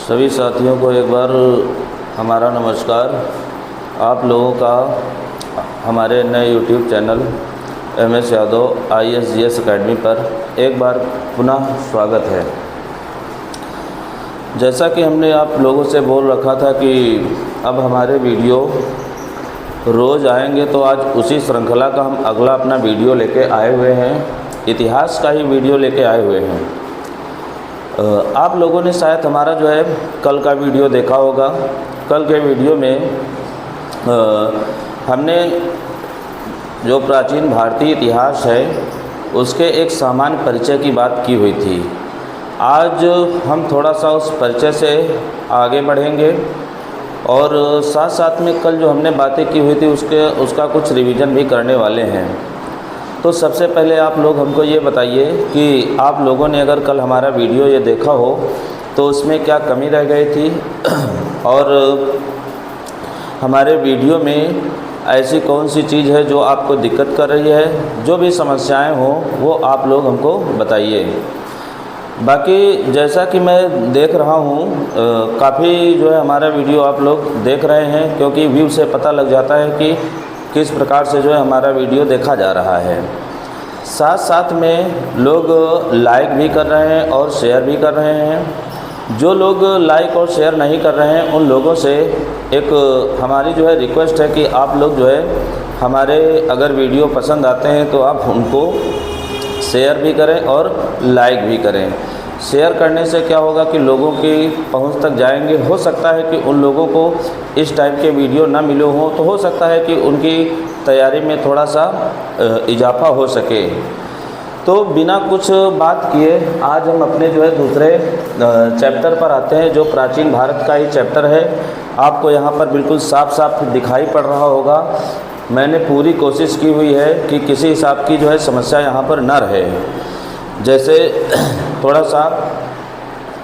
सभी साथियों को एक बार हमारा नमस्कार। आप लोगों का हमारे नए YouTube channel MS Yadav ISGS academy पर एक बार पुनः स्वागत है। जैसा कि हमने आप लोगों से बोल रखा था कि अब हमारे वीडियो रोज़ आएंगे, तो आज उसी श्रृंखला का हम अगला अपना वीडियो लेके आए हुए हैं। इतिहास का ही वीडियो लेके आए हुए हैं। आप लोगों ने शायद हमारा जो है कल का वीडियो देखा होगा। कल के वीडियो में हमने जो प्राचीन भारतीय इतिहास है उसके एक सामान्य परिचय की बात की हुई थी। आज हम थोड़ा सा उस परिचय से आगे बढ़ेंगे और साथ साथ में कल जो हमने बातें की हुई थी उसका कुछ रिवीजन भी करने वाले हैं। तो सबसे पहले आप लोग हमको ये बताइए कि आप लोगों ने अगर कल हमारा वीडियो ये देखा हो तो उसमें क्या कमी रह गई थी और हमारे वीडियो में ऐसी कौन सी चीज़ है जो आपको दिक्कत कर रही है। जो भी समस्याएं हो वो आप लोग हमको बताइए। बाकी जैसा कि मैं देख रहा हूँ काफ़ी जो है हमारा वीडियो आप लोग देख रहे हैं, क्योंकि व्यू से पता लग जाता है कि किस प्रकार से जो है हमारा वीडियो देखा जा रहा है। साथ साथ में लोग लाइक भी कर रहे हैं और शेयर भी कर रहे हैं। जो लोग लाइक और शेयर नहीं कर रहे हैं उन लोगों से एक हमारी जो है रिक्वेस्ट है कि आप लोग जो है हमारे अगर वीडियो पसंद आते हैं तो आप उनको शेयर भी करें और लाइक भी करें। शेयर करने से क्या होगा कि लोगों की पहुंच तक जाएंगे। हो सकता है कि उन लोगों को इस टाइप के वीडियो ना मिले हों, तो हो सकता है कि उनकी तैयारी में थोड़ा सा इजाफा हो सके। तो बिना कुछ बात किए आज हम अपने जो है दूसरे चैप्टर पर आते हैं, जो प्राचीन भारत का ही चैप्टर है। आपको यहाँ पर बिल्कुल साफ साफ दिखाई पड़ रहा होगा। मैंने पूरी कोशिश की हुई है कि किसी हिसाब की जो है समस्या यहाँ पर न रहे। जैसे थोड़ा सा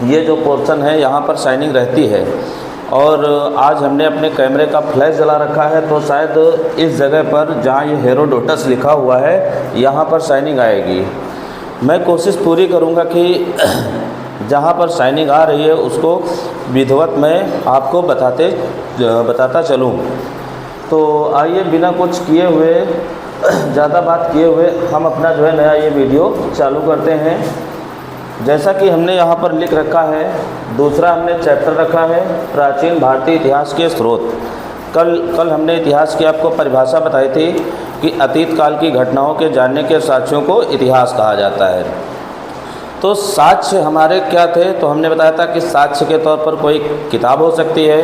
ये जो पोर्शन है यहाँ पर शाइनिंग रहती है, और आज हमने अपने कैमरे का फ्लैश जला रखा है, तो शायद इस जगह पर जहाँ ये हेरोडोटस लिखा हुआ है यहाँ पर शाइनिंग आएगी। मैं कोशिश पूरी करूँगा कि जहाँ पर शाइनिंग आ रही है उसको विधिवत मैं आपको बताता चलूँ। तो आइए बिना कुछ किए हुए ज़्यादा बात किए हुए हम अपना जो है नया ये वीडियो चालू करते हैं। जैसा कि हमने यहाँ पर लिख रखा है, दूसरा हमने चैप्टर रखा है प्राचीन भारतीय इतिहास के स्रोत। कल हमने इतिहास की आपको परिभाषा बताई थी कि अतीत काल की घटनाओं के जानने के साक्ष्यों को इतिहास कहा जाता है। तो साक्ष्य हमारे क्या थे, तो हमने बताया था कि साक्ष्य के तौर पर कोई किताब हो सकती है,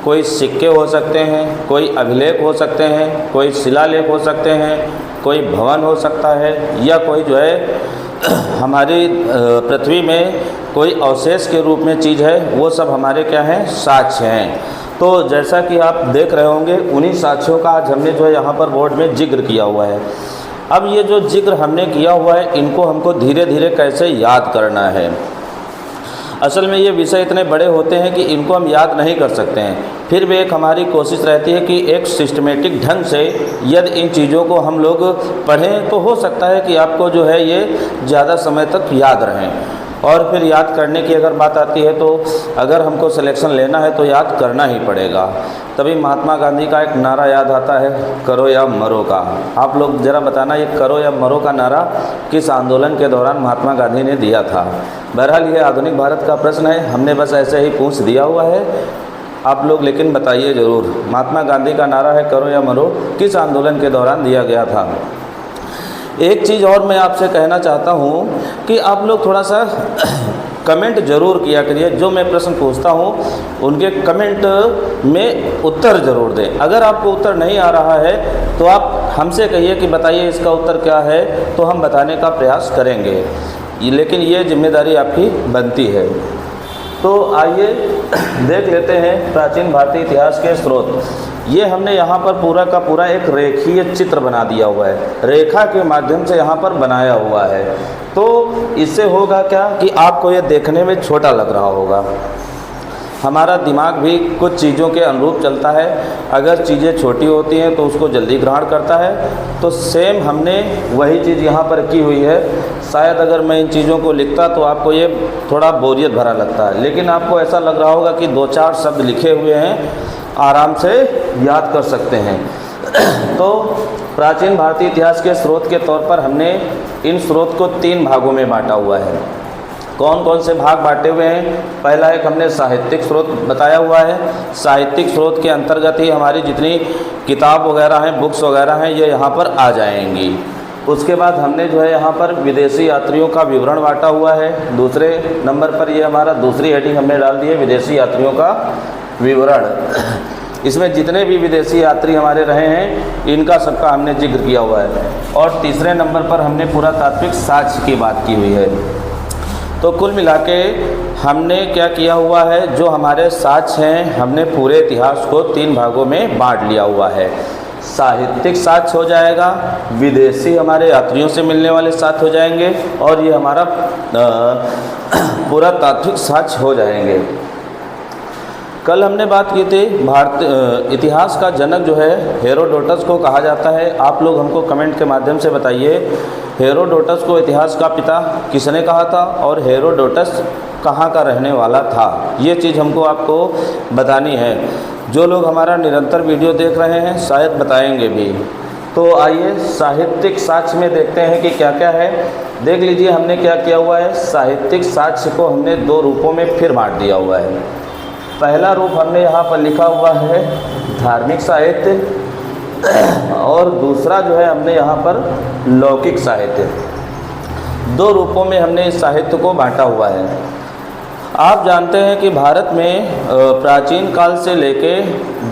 कोई सिक्के हो सकते हैं, कोई अभिलेख हो सकते हैं, कोई शिलालेख हो सकते हैं, कोई भवन हो सकता है, या कोई जो है हमारी पृथ्वी में कोई अवशेष के रूप में चीज़ है। वो सब हमारे क्या हैं, साक्ष्य हैं। तो जैसा कि आप देख रहे होंगे उन्हीं साक्ष्यों का आज हमने जो है यहाँ पर बोर्ड में जिक्र किया हुआ है। अब ये जो जिक्र हमने किया हुआ है इनको हमको धीरे धीरे कैसे याद करना है। असल में ये विषय इतने बड़े होते हैं कि इनको हम याद नहीं कर सकते हैं। फिर भी एक हमारी कोशिश रहती है कि एक सिस्टमेटिक ढंग से यदि इन चीज़ों को हम लोग पढ़ें तो हो सकता है कि आपको जो है ये ज़्यादा समय तक याद रहें। और फिर याद करने की अगर बात आती है तो अगर हमको सिलेक्शन लेना है तो याद करना ही पड़ेगा। तभी महात्मा गांधी का एक नारा याद आता है, करो या मरो का। आप लोग ज़रा बताना ये करो या मरो का नारा किस आंदोलन के दौरान महात्मा गांधी ने दिया था। बहरहाल ये आधुनिक भारत का प्रश्न है, हमने बस ऐसे ही पूछ दिया हुआ है। आप लोग लेकिन बताइए ज़रूर, महात्मा गांधी का नारा है करो या मरो किस आंदोलन के दौरान दिया गया था। एक चीज़ और मैं आपसे कहना चाहता हूँ कि आप लोग थोड़ा सा कमेंट ज़रूर किया करिए। जो मैं प्रश्न पूछता हूँ उनके कमेंट में उत्तर ज़रूर दें। अगर आपको उत्तर नहीं आ रहा है तो आप हमसे कहिए कि बताइए इसका उत्तर क्या है, तो हम बताने का प्रयास करेंगे। लेकिन ये जिम्मेदारी आपकी बनती है। तो आइए देख लेते हैं प्राचीन भारतीय इतिहास के स्रोत। ये हमने यहाँ पर पूरा का पूरा एक रेखीय चित्र बना दिया हुआ है, रेखा के माध्यम से यहाँ पर बनाया हुआ है। तो इससे होगा क्या कि आपको ये देखने में छोटा लग रहा होगा। हमारा दिमाग भी कुछ चीज़ों के अनुरूप चलता है। अगर चीज़ें छोटी होती हैं तो उसको जल्दी ग्रहण करता है। तो सेम हमने वही चीज़ यहाँ पर की हुई है। शायद अगर मैं इन चीज़ों को लिखता तो आपको ये थोड़ा बोरियत भरा लगता है, लेकिन आपको ऐसा लग रहा होगा कि 2-4 शब्द लिखे हुए हैं, आराम से याद कर सकते हैं। तो प्राचीन भारतीय इतिहास के स्रोत के तौर पर हमने इन स्रोत को 3 भागों में बांटा हुआ है। कौन कौन से भाग बांटे हुए हैं? पहला एक हमने साहित्यिक स्रोत बताया हुआ है। साहित्यिक स्रोत के अंतर्गत ही हमारी जितनी किताब वगैरह हैं, बुक्स वगैरह हैं, ये यहाँ पर आ जाएंगी। उसके बाद हमने जो है यहाँ पर विदेशी यात्रियों का विवरण बांटा हुआ है। दूसरे नंबर पर ये हमारा दूसरी हेडिंग हमने डाल दी है, विदेशी यात्रियों का विवरण। इसमें जितने भी विदेशी यात्री हमारे रहे हैं इनका सबका हमने जिक्र किया हुआ है। और तीसरे नंबर पर हमने पुरातात्विक साक्ष्य की बात की हुई है। तो कुल मिला के हमने क्या किया हुआ है, जो हमारे साक्ष्य हैं हमने पूरे इतिहास को 3 भागों में बांट लिया हुआ है। साहित्यिक साक्ष्य हो जाएगा, विदेशी हमारे यात्रियों से मिलने वाले साक्ष्य हो जाएंगे, और ये हमारा पुरातात्विक साक्ष्य हो जाएंगे। कल हमने बात की थी इतिहास का जनक जो है हेरोडोटस को कहा जाता है। आप लोग हमको कमेंट के माध्यम से बताइए, हेरोडोटस को इतिहास का पिता किसने कहा था और हेरोडोटस कहाँ का रहने वाला था? ये चीज़ हमको आपको बतानी है। जो लोग हमारा निरंतर वीडियो देख रहे हैं शायद बताएंगे भी। तो आइए साहित्यिक साक्ष्य में देखते हैं कि क्या क्या है। देख लीजिए हमने क्या किया हुआ है। साहित्यिक साक्ष्य को हमने 2 रूपों में फिर बांट दिया हुआ है। पहला रूप हमने यहाँ पर लिखा हुआ है धार्मिक साहित्य, और दूसरा जो है हमने यहाँ पर लौकिक साहित्य। 2 रूपों में हमने इस साहित्य को बांटा हुआ है। आप जानते हैं कि भारत में प्राचीन काल से लेके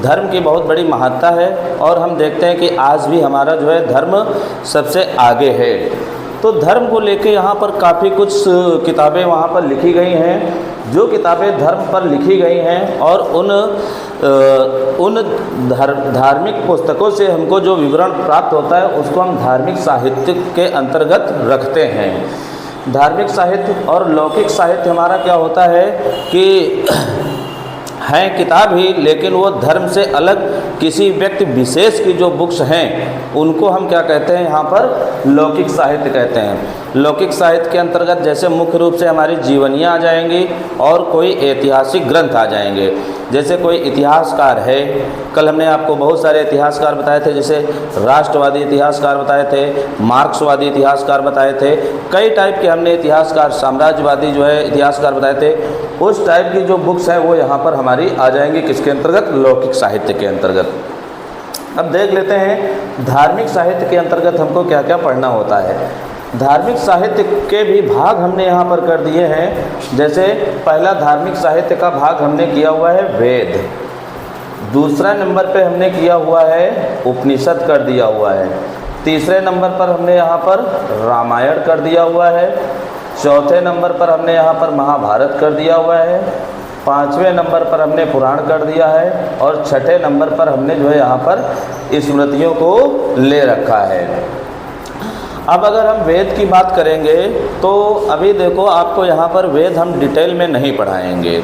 धर्म की बहुत बड़ी महत्ता है, और हम देखते हैं कि आज भी हमारा जो है धर्म सबसे आगे है। तो धर्म को लेके यहाँ पर काफ़ी कुछ किताबें वहाँ पर लिखी गई हैं। जो किताबें धर्म पर लिखी गई हैं और उन धार्मिक पुस्तकों से हमको जो विवरण प्राप्त होता है उसको हम धार्मिक साहित्य के अंतर्गत रखते हैं। धार्मिक साहित्य और लौकिक साहित्य हमारा क्या होता है कि हैं किताब ही, लेकिन वो धर्म से अलग किसी व्यक्ति विशेष की जो बुक्स हैं उनको हम क्या कहते हैं, यहाँ पर लौकिक साहित्य कहते हैं। लौकिक साहित्य के अंतर्गत जैसे मुख्य रूप से हमारी जीवनियाँ आ जाएंगी और कोई ऐतिहासिक ग्रंथ आ जाएंगे। जैसे कोई इतिहासकार है, कल हमने आपको बहुत सारे इतिहासकार बताए थे, जैसे राष्ट्रवादी इतिहासकार बताए थे, मार्क्सवादी इतिहासकार बताए थे, कई टाइप के हमने इतिहासकार, साम्राज्यवादी जो है इतिहासकार बताए थे। उस टाइप की जो बुक्स हैं वो यहाँ पर हमारी आ जाएंगी किसके अंतर्गत? लौकिक साहित्य के अंतर्गत। अब देख लेते हैं धार्मिक साहित्य के अंतर्गत हमको क्या क्या पढ़ना होता है। धार्मिक साहित्य के भी भाग हमने यहाँ पर कर दिए हैं। जैसे पहला धार्मिक साहित्य का भाग हमने किया हुआ है वेद, दूसरा नंबर पे हमने किया हुआ है उपनिषद कर दिया हुआ है, तीसरे नंबर पर हमने यहाँ पर रामायण कर दिया हुआ है, चौथे नंबर पर हमने यहाँ पर महाभारत कर दिया हुआ है, 5वें नंबर पर हमने पुराण कर दिया है, और 6ठे नंबर पर हमने जो है यहाँ पर स्मृतियों को ले रखा है। अब अगर हम वेद की बात करेंगे तो अभी देखो आपको यहाँ पर वेद हम डिटेल में नहीं पढ़ाएंगे,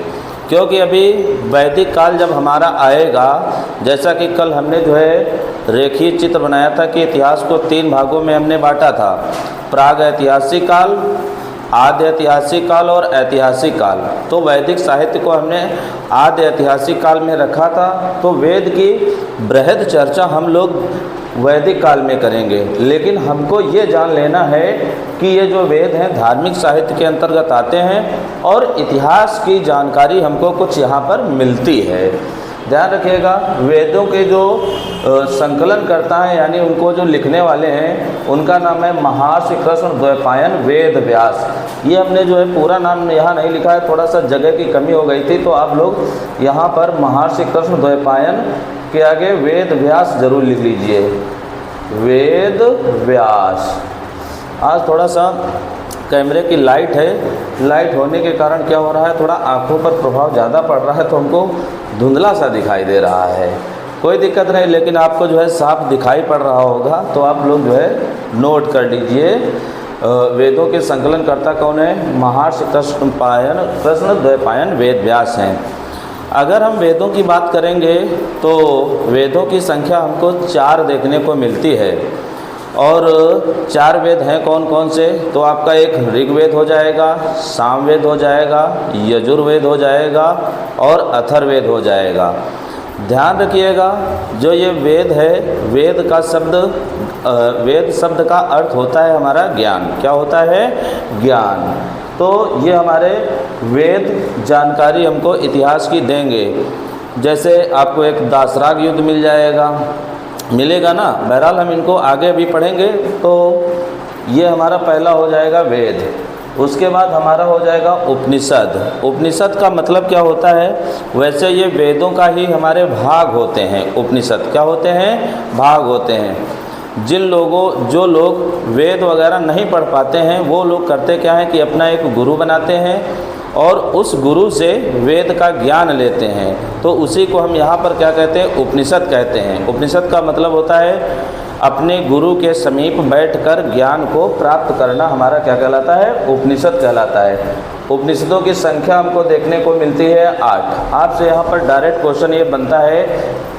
क्योंकि अभी वैदिक काल जब हमारा आएगा, जैसा कि कल हमने जो है रेखीय चित्र बनाया था कि इतिहास को 3 भागों में हमने बांटा था, प्राग ऐतिहासिक काल, आद्य ऐतिहासिक काल और ऐतिहासिक काल। तो वैदिक साहित्य को हमने आद्य ऐतिहासिक काल में रखा था। तो वेद की बृहद चर्चा हम लोग वैदिक काल में करेंगे, लेकिन हमको ये जान लेना है कि ये जो वेद हैं धार्मिक साहित्य के अंतर्गत आते हैं, और इतिहास की जानकारी हमको कुछ यहाँ पर मिलती है। ध्यान रखिएगा, वेदों के जो संकलन करता है यानी उनको जो लिखने वाले हैं उनका नाम है महर्षि कृष्ण द्वैपायन वेद व्यास। ये हमने जो है पूरा नाम यहाँ नहीं लिखा है, थोड़ा सा जगह की कमी हो गई थी, तो आप लोग यहाँ पर महर्षि कृष्ण द्वैपायन के आगे वेद व्यास जरूर लिख लीजिए, वेद व्यास। आज थोड़ा सा कैमरे की लाइट है, लाइट होने के कारण क्या हो रहा है, थोड़ा आंखों पर प्रभाव ज़्यादा पड़ रहा है, तो हमको धुंधला सा दिखाई दे रहा है। कोई दिक्कत नहीं, लेकिन आपको जो है साफ दिखाई पड़ रहा होगा, तो आप लोग जो है नोट कर लीजिए। वेदों के संकलनकर्ता कौन है? महर्षि कृष्ण द्वैपायन वेद व्यास हैं। अगर हम वेदों की बात करेंगे तो वेदों की संख्या हमको 4 देखने को मिलती है। और 4 वेद हैं कौन कौन से? तो आपका एक ऋग्वेद हो जाएगा, सामवेद हो जाएगा, यजुर्वेद हो जाएगा और अथर्ववेद हो जाएगा। ध्यान रखिएगा, जो ये वेद है, वेद शब्द का अर्थ होता है हमारा ज्ञान। क्या होता है? ज्ञान। तो ये हमारे वेद जानकारी हमको इतिहास की देंगे। जैसे आपको एक दासराग युद्ध मिलेगा ना। बहरहाल हम इनको आगे भी पढ़ेंगे। तो ये हमारा पहला हो जाएगा वेद। उसके बाद हमारा हो जाएगा उपनिषद। उपनिषद का मतलब क्या होता है? वैसे ये वेदों का ही हमारे भाग होते हैं। उपनिषद क्या होते हैं? भाग होते हैं। जो लोग वेद वगैरह नहीं पढ़ पाते हैं, वो लोग करते क्या है कि अपना एक गुरु बनाते हैं और उस गुरु से वेद का ज्ञान लेते हैं। तो उसी को हम यहाँ पर क्या कहते हैं? उपनिषद कहते हैं। उपनिषद का मतलब होता है अपने गुरु के समीप बैठकर ज्ञान को प्राप्त करना, हमारा क्या कहलाता है? उपनिषद कहलाता है। उपनिषदों की संख्या हमको देखने को मिलती है 8। आपसे यहाँ पर डायरेक्ट क्वेश्चन ये बनता है,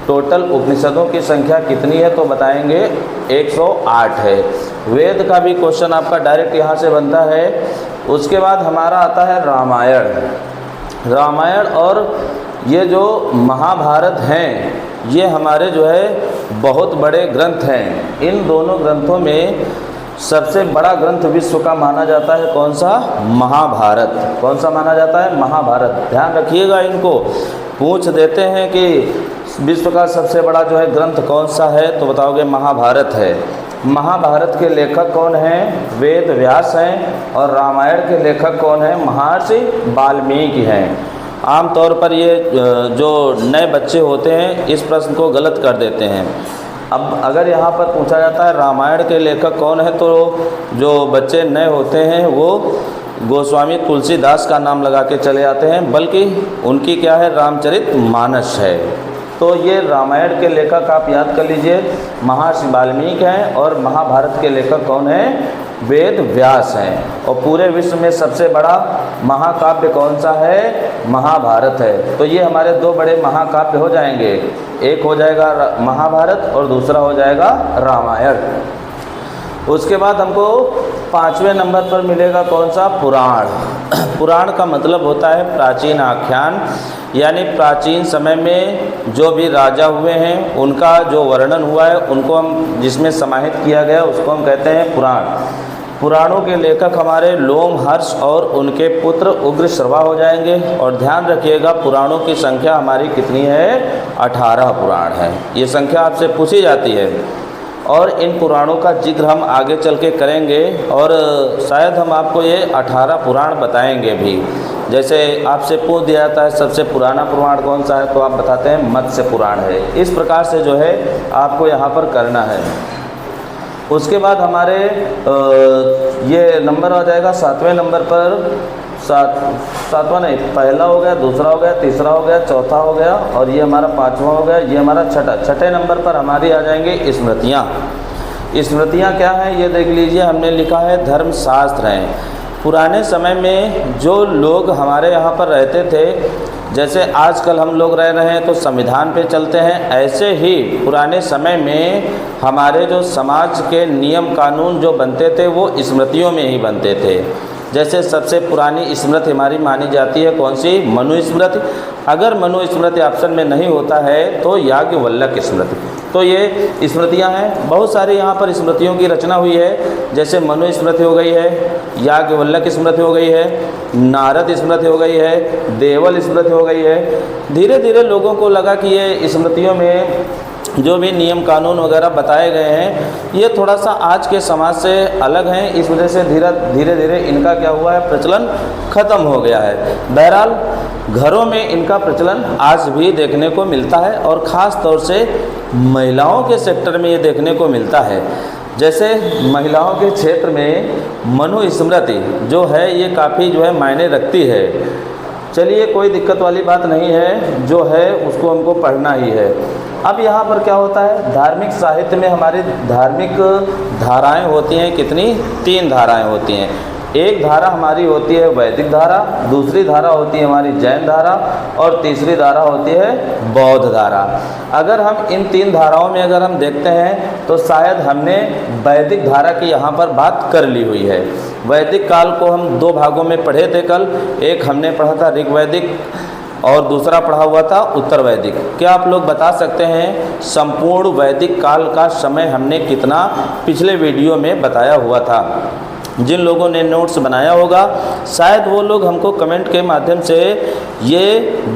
टोटल उपनिषदों की संख्या कितनी है? तो बताएंगे 108 है। वेद का भी क्वेश्चन आपका डायरेक्ट यहाँ से बनता है। उसके बाद हमारा आता है रामायण और ये जो महाभारत हैं, ये हमारे जो है बहुत बड़े ग्रंथ हैं। इन दोनों ग्रंथों में सबसे बड़ा ग्रंथ विश्व का माना जाता है कौन सा? महाभारत। कौन सा माना जाता है? महाभारत। ध्यान रखिएगा, इनको पूछ देते हैं कि विश्व का सबसे बड़ा जो है ग्रंथ कौन सा है, तो बताओगे महाभारत है। महाभारत के लेखक कौन हैं? वेद व्यास हैं। और रामायण के लेखक कौन हैं? महर्षि वाल्मीकि हैं। आमतौर पर ये जो नए बच्चे होते हैं इस प्रश्न को गलत कर देते हैं। अब अगर यहाँ पर पूछा जाता है रामायण के लेखक कौन है, तो जो बच्चे नए होते हैं वो गोस्वामी तुलसीदास का नाम लगा के चले जाते हैं, बल्कि उनकी क्या है? रामचरितमानस है। तो ये रामायण के लेखक आप याद कर लीजिए, महर्षि वाल्मीकि हैं। और महाभारत के लेखक कौन हैं? वेद व्यास हैं। और पूरे विश्व में सबसे बड़ा महाकाव्य कौन सा है? महाभारत है। तो ये हमारे 2 बड़े महाकाव्य हो जाएंगे। एक हो जाएगा महाभारत और दूसरा हो जाएगा रामायण। उसके बाद हमको 5वें नंबर पर मिलेगा कौन सा? पुराण। पुराण का मतलब होता है प्राचीन आख्यान, यानी प्राचीन समय में जो भी राजा हुए हैं उनका जो वर्णन हुआ है, उनको हम जिसमें समाहित किया गया उसको हम कहते हैं पुराण। पुराणों के लेखक हमारे लोमहर्ष और उनके पुत्र उग्रश्रवा हो जाएंगे। और ध्यान रखिएगा, पुराणों की संख्या हमारी कितनी है? 18 पुराण है। ये संख्या आपसे पूछी जाती है और इन पुराणों का जिक्र हम आगे चल के करेंगे और शायद हम आपको ये 18 पुराण बताएंगे भी। जैसे आपसे पूछ दिया जाता है सबसे पुराना पुराण कौन सा है, तो आप बताते हैं मत्स्य पुराण है। इस प्रकार से जो है आपको यहाँ पर करना है। उसके बाद हमारे ये नंबर आ जाएगा 7वें नंबर पर। सातवां नहीं, पहला हो गया, दूसरा हो गया, तीसरा हो गया, चौथा हो गया और ये हमारा 5वां हो गया। ये हमारा छठे नंबर पर हमारी आ जाएंगे स्मृतियाँ। स्मृतियाँ क्या हैं ये देख लीजिए, हमने लिखा है धर्मशास्त्र हैं। पुराने समय में जो लोग हमारे यहाँ पर रहते थे, जैसे आजकल हम लोग रह रहे हैं तो संविधान पे चलते हैं, ऐसे ही पुराने समय में हमारे जो समाज के नियम कानून जो बनते थे वो स्मृतियों में ही बनते थे। जैसे सबसे पुरानी स्मृति हमारी मानी जाती है कौन सी? मनुस्मृति। अगर मनुस्मृति ऑप्शन में नहीं होता है तो याज्ञवल्क्य स्मृति। तो ये स्मृतियां हैं, बहुत सारी यहाँ पर स्मृतियों की रचना हुई है। जैसे मनुस्मृति हो गई है, याज्ञवल्क्य स्मृति हो गई है, नारद स्मृति हो गई है, देवल स्मृति हो गई है। धीरे धीरे लोगों को लगा कि ये स्मृतियों में जो भी नियम कानून वगैरह बताए गए हैं ये थोड़ा सा आज के समाज से अलग हैं, इस वजह से धीरे धीरे इनका क्या हुआ है? प्रचलन ख़त्म हो गया है। बहरहाल घरों में इनका प्रचलन आज भी देखने को मिलता है और ख़ास तौर से महिलाओं के सेक्टर में ये देखने को मिलता है। जैसे महिलाओं के क्षेत्र में मनुस्मृति जो है ये काफ़ी जो है मायने रखती है। चलिए कोई दिक्कत वाली बात नहीं है, जो है उसको हमको पढ़ना ही है। अब यहाँ पर क्या होता है? धार्मिक साहित्य में हमारी धार्मिक धाराएं होती हैं, कितनी? 3 धाराएं होती हैं। एक धारा हमारी होती है वैदिक धारा, दूसरी धारा होती है हमारी जैन धारा और तीसरी धारा होती है बौद्ध धारा। अगर हम इन 3 धाराओं में अगर हम देखते हैं तो शायद हमने वैदिक धारा की यहाँ पर बात कर ली हुई है। वैदिक काल को हम 2 भागों में पढ़े थे कल, एक हमने पढ़ा था ऋग्वैदिक और दूसरा पढ़ा हुआ था उत्तर वैदिक। क्या आप लोग बता सकते हैं संपूर्ण वैदिक काल का समय हमने कितना पिछले वीडियो में बताया हुआ था? जिन लोगों ने नोट्स बनाया होगा शायद वो लोग हमको कमेंट के माध्यम से ये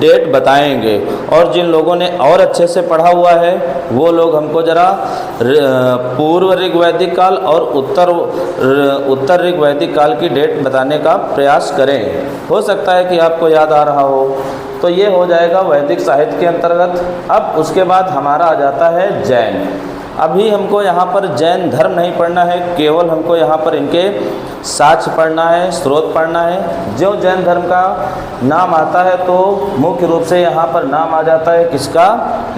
डेट बताएंगे, और जिन लोगों ने और अच्छे से पढ़ा हुआ है वो लोग हमको ज़रा पूर्व ऋग्वैदिक काल और उत्तर ऋग्वैदिक काल की डेट बताने का प्रयास करें। हो सकता है कि आपको याद आ रहा हो। तो ये हो जाएगा वैदिक साहित्य के अंतर्गत। अब उसके बाद हमारा आ जाता है जैन। अभी हमको यहाँ पर जैन धर्म नहीं पढ़ना है, केवल हमको यहाँ पर इनके साक्ष्य पढ़ना है, स्रोत पढ़ना है। जो जैन धर्म का नाम आता है तो मुख्य रूप से यहाँ पर नाम आ जाता है किसका?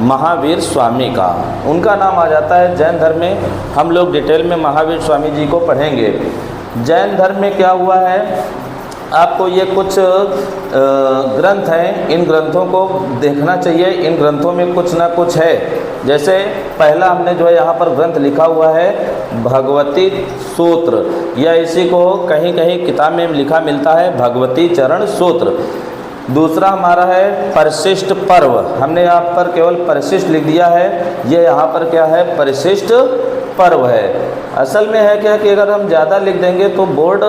महावीर स्वामी का। उनका नाम आ जाता है जैन धर्म में। हम लोग डिटेल में महावीर स्वामी जी को पढ़ेंगे। जैन धर्म में क्या हुआ है, आपको ये कुछ ग्रंथ हैं, इन ग्रंथों को देखना चाहिए। इन ग्रंथों में कुछ ना कुछ है। जैसे पहला हमने जो है यहाँ पर ग्रंथ लिखा हुआ है भगवती सूत्र, या इसी को कहीं कहीं किताब में लिखा मिलता है भगवती चरण सूत्र। दूसरा हमारा है परिशिष्ट पर्व, हमने यहाँ पर केवल परिशिष्ट लिख दिया है, ये यहाँ पर क्या है? परिशिष्ट पर्व है। असल में है क्या कि अगर हम ज़्यादा लिख देंगे तो बोर्ड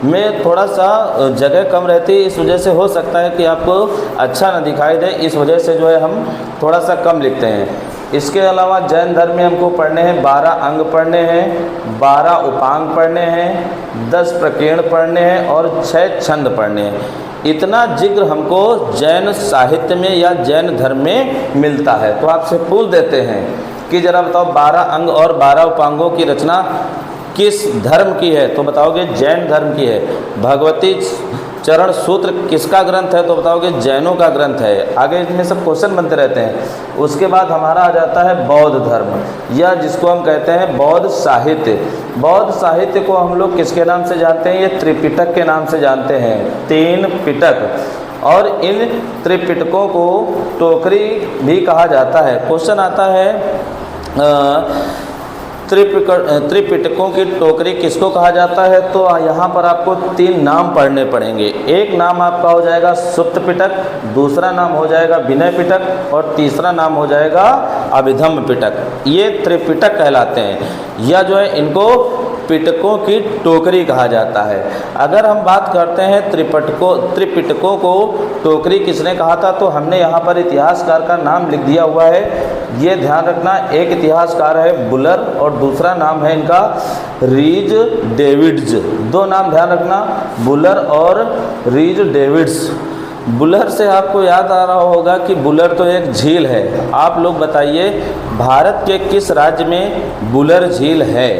में थोड़ा सा जगह कम रहती है, इस वजह से हो सकता है कि आपको अच्छा ना दिखाई दे, इस वजह से जो है हम थोड़ा सा कम लिखते हैं। इसके अलावा जैन धर्म में हमको पढ़ने हैं 12 अंग पढ़ने हैं, 12 उपांग पढ़ने हैं, 10 प्रकीर्ण पढ़ने हैं और 6 छंद पढ़ने हैं। इतना जिक्र हमको जैन साहित्य में या जैन धर्म में मिलता है। तो आपसे पूछ देते हैं कि ज़रा बताओ 12 अंग और 12 उपांगों की रचना किस धर्म की है? तो बताओगे जैन धर्म की है। भगवती चरण सूत्र किसका ग्रंथ है? तो बताओगे जैनों का ग्रंथ है। आगे इसमें सब क्वेश्चन बनते रहते हैं। उसके बाद हमारा आ जाता है बौद्ध धर्म, या जिसको हम कहते हैं बौद्ध साहित्य। बौद्ध साहित्य को हम लोग किसके नाम से जानते हैं? ये त्रिपिटक के नाम से जानते हैं, 3 पिटक। और इन त्रिपिटकों को टोकरी भी कहा जाता है। क्वेश्चन आता है त्रिपिटकों की टोकरी किसको कहा जाता है? तो यहाँ पर आपको 3 नाम पढ़ने पड़ेंगे। एक नाम आपका हो जाएगा सुप्त पिटक, दूसरा नाम हो जाएगा विनय पिटक और तीसरा नाम हो जाएगा अभिधम्म पिटक। ये त्रिपिटक कहलाते हैं, या जो है इनको पिटकों की टोकरी कहा जाता है। अगर हम बात करते हैं त्रिपिटकों को टोकरी किसने कहा था, तो हमने यहाँ पर इतिहासकार का नाम लिख दिया हुआ है। ये ध्यान रखना, एक इतिहासकार है बुलर और दूसरा नाम है इनका रीज डेविड्स। 2 नाम ध्यान रखना, बुलर और रीज डेविड्स। बुलर से आपको याद आ रहा होगा कि बुलर तो एक झील है। आप लोग बताइए भारत के किस राज्य में बुलर झील है?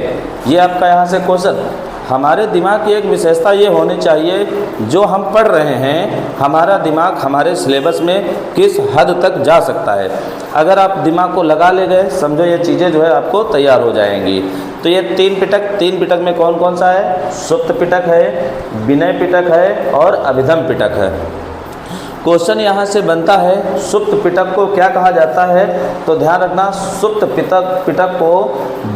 ये आपका यहाँ से क्वेश्चन। हमारे दिमाग की एक विशेषता ये होनी चाहिए, जो हम पढ़ रहे हैं हमारा दिमाग हमारे सिलेबस में किस हद तक जा सकता है। अगर आप दिमाग को लगा ले गए, समझो ये चीज़ें जो है आपको तैयार हो जाएंगी। तो ये 3 पिटक में कौन कौन सा है? सुप्त पिटक है, विनय पिटक है और अभिधम्म पिटक है। क्वेश्चन यहाँ से बनता है सुप्त पिटक को क्या कहा जाता है? तो ध्यान रखना, सुप्त पिटक को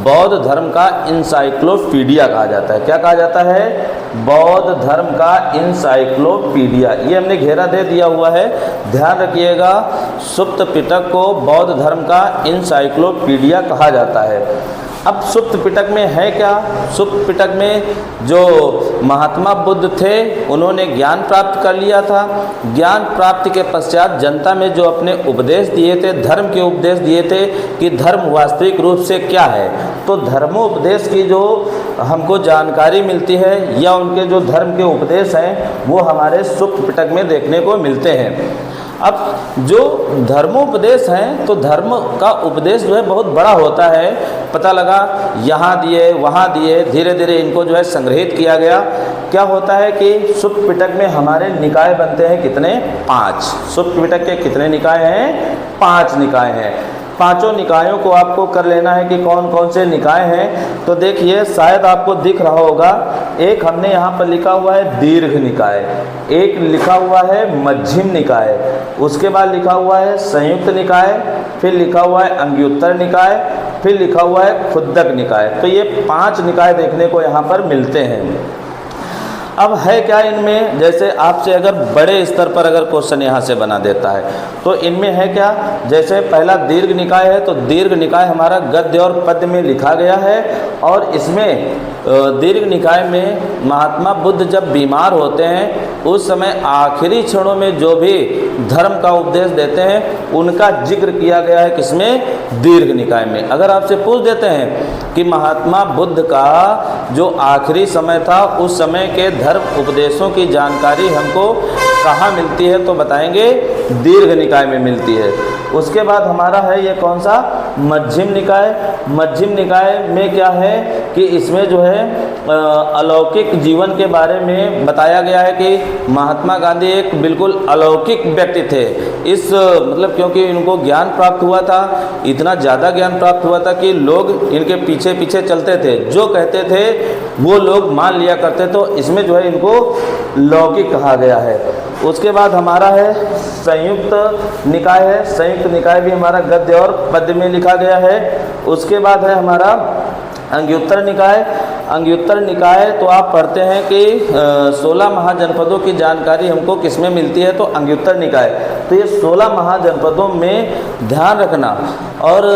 बौद्ध धर्म का इंसाइक्लोपीडिया कहा जाता है। क्या कहा जाता है? बौद्ध धर्म का इंसाइक्लोपीडिया। ये हमने घेरा दे दिया हुआ है, ध्यान रखिएगा। सुप्त पिटक को बौद्ध धर्म का इंसाइक्लोपीडिया कहा जाता है। अब सुप्त पिटक में है क्या? सुप्त पिटक में जो महात्मा बुद्ध थे उन्होंने ज्ञान प्राप्त कर लिया था। ज्ञान प्राप्ति के पश्चात जनता में जो अपने उपदेश दिए थे, धर्म के उपदेश दिए थे कि धर्म वास्तविक रूप से क्या है, तो धर्मोपदेश की जो हमको जानकारी मिलती है या उनके जो धर्म के उपदेश हैं वो हमारे सुप्त पिटक में देखने को मिलते हैं। अब जो धर्मोपदेश हैं तो धर्म का उपदेश जो है बहुत बड़ा होता है। पता लगा यहाँ दिए वहाँ दिए, धीरे धीरे इनको जो है संग्रहित किया गया। क्या होता है कि सुप्त पिटक में हमारे निकाय बनते हैं कितने? 5। सुप्त पिटक के कितने निकाय हैं? 5 निकाय हैं। पांचों निकायों को आपको कर लेना है कि कौन कौन से निकाय हैं। तो देखिए शायद आपको दिख रहा होगा, एक हमने यहाँ पर लिखा हुआ है दीर्घ निकाय, एक लिखा हुआ है मध्यम निकाय, उसके बाद लिखा हुआ है संयुक्त निकाय, फिर लिखा हुआ है अंग्युत्तर निकाय, फिर लिखा हुआ है खुद्दक निकाय। तो ये 5 निकाय देखने को यहाँ पर मिलते हैं। अब है क्या इनमें, जैसे आपसे अगर बड़े स्तर पर अगर क्वेश्चन यहाँ से बना देता है तो इनमें है क्या, जैसे पहला दीर्घ निकाय है तो दीर्घ निकाय हमारा गद्य और पद्य में लिखा गया है। और इसमें दीर्घ निकाय में महात्मा बुद्ध जब बीमार होते हैं उस समय आखिरी क्षणों में जो भी धर्म का उपदेश देते हैं उनका जिक्र किया गया है किसमें, दीर्घ निकाय में। अगर आपसे पूछ देते हैं कि महात्मा बुद्ध का जो आखिरी समय था उस समय के धर्म उपदेशों की जानकारी हमको कहाँ मिलती है, तो बताएंगे दीर्घ निकाय में मिलती है। उसके बाद हमारा है ये कौन सा, मध्यम निकाय। मध्यम निकाय में क्या है कि इसमें जो है अलौकिक जीवन के बारे में बताया गया है कि महात्मा गांधी एक बिल्कुल अलौकिक व्यक्ति थे। इस मतलब क्योंकि इनको ज्ञान प्राप्त हुआ था, इतना ज़्यादा ज्ञान प्राप्त हुआ था कि लोग इनके पीछे पीछे चलते थे, जो कहते थे वो लोग मान लिया करते। तो इसमें जो है इनको लौकिक कहा गया है। उसके बाद हमारा है संयुक्त निकाय है। संयुक्त निकाय भी हमारा गद्य और पद्य में लिखा गया है। उसके बाद है हमारा अंग्युत्तर निकाय। अंग्युत्तर निकाय तो आप पढ़ते हैं कि 16 महाजनपदों की जानकारी हमको किसमें मिलती है, तो अंग्युत्तर निकाय। तो ये 16 महाजनपदों में ध्यान रखना। और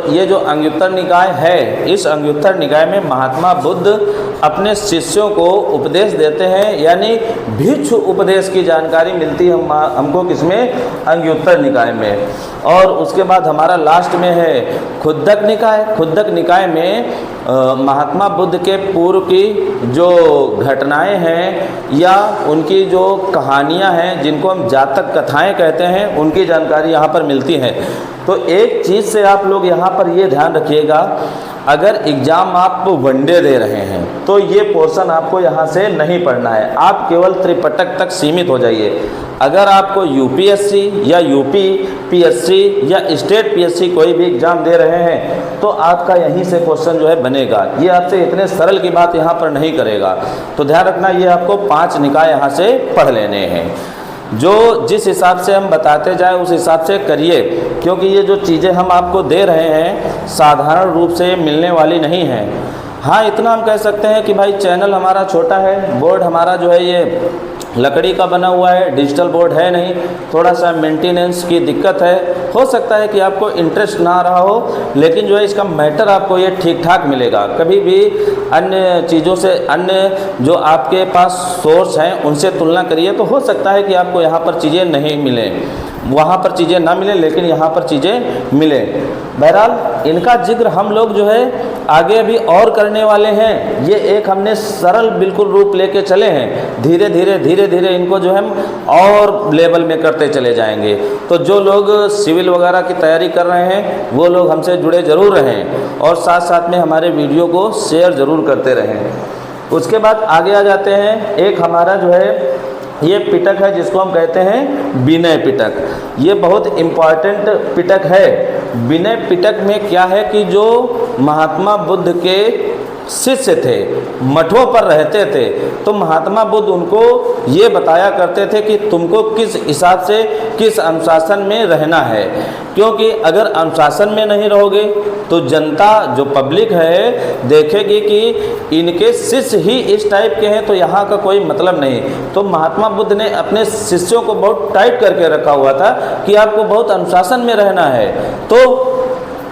ये जो अंग्युत्तर निकाय है, इस अंग्युत्तर निकाय में महात्मा बुद्ध अपने शिष्यों को उपदेश देते हैं, यानी भिक्षु उपदेश की जानकारी मिलती है हमको किसमें, अंग्युत्तर निकाय में। और उसके बाद हमारा लास्ट में है खुद्दक निकाय। खुद्दक निकाय में महात्मा बुद्ध के पूर्व की जो घटनाएं हैं या उनकी जो कहानियां हैं, जिनको हम जातक कथाएं कहते हैं, उनकी जानकारी यहाँ पर मिलती है। तो एक चीज़ से आप लोग यहाँ पर ये ध्यान रखिएगा, अगर एग्ज़ाम आप वनडे दे रहे हैं तो ये पोर्शन आपको यहाँ से नहीं पढ़ना है, आप केवल त्रिपिटक तक सीमित हो जाइए। अगर आपको यूपीएससी या यूपी पीएससी या स्टेट पीएससी कोई भी एग्ज़ाम दे रहे हैं तो आपका यहीं से क्वेश्चन जो है बनेगा। ये आपसे इतने सरल की बात यहाँ पर नहीं करेगा। तो ध्यान रखना, ये आपको 5 निकाय यहाँ से पढ़ लेने हैं। जो जिस हिसाब से हम बताते जाएं उस हिसाब से करिए, क्योंकि ये जो चीज़ें हम आपको दे रहे हैं साधारण रूप से मिलने वाली नहीं हैं। हाँ, इतना हम कह सकते हैं कि भाई चैनल हमारा छोटा है, बोर्ड हमारा जो है ये लकड़ी का बना हुआ है, डिजिटल बोर्ड है नहीं, थोड़ा सा मेंटेनेंस की दिक्कत है। हो सकता है कि आपको इंटरेस्ट ना रहा हो, लेकिन जो है इसका मैटर आपको ये ठीक ठाक मिलेगा। कभी भी अन्य चीज़ों से, अन्य जो आपके पास सोर्स हैं उनसे तुलना करिए, तो हो सकता है कि आपको यहाँ पर चीज़ें नहीं मिलें, वहाँ पर चीज़ें ना मिलें, लेकिन यहाँ पर चीज़ें मिलें। बहरहाल इनका जिक्र हम लोग जो है आगे भी और करने वाले हैं। ये एक हमने सरल बिल्कुल रूप लेके चले हैं, धीरे धीरे धीरे धीरे इनको जो हम और लेवल में करते चले जाएंगे। तो जो लोग सिविल वगैरह की तैयारी कर रहे हैं वो लोग हमसे जुड़े ज़रूर रहें और साथ साथ में हमारे वीडियो को शेयर ज़रूर करते रहें। उसके बाद आगे आ जाते हैं, एक हमारा जो है ये पिटक है जिसको हम कहते हैं विनय पिटक। ये बहुत इम्पॉर्टेंट पिटक है। विनय पिटक में क्या है कि जो महात्मा बुद्ध के शिष्य थे, मठों पर रहते थे, तो महात्मा बुद्ध उनको ये बताया करते थे कि तुमको किस हिसाब से, किस अनुशासन में रहना है। क्योंकि अगर अनुशासन में नहीं रहोगे तो जनता, जो पब्लिक है, देखेगी कि इनके शिष्य ही इस टाइप के हैं, तो यहाँ का कोई मतलब नहीं। तो महात्मा बुद्ध ने अपने शिष्यों को बहुत टाइट करके रखा हुआ था कि आपको बहुत अनुशासन में रहना है। तो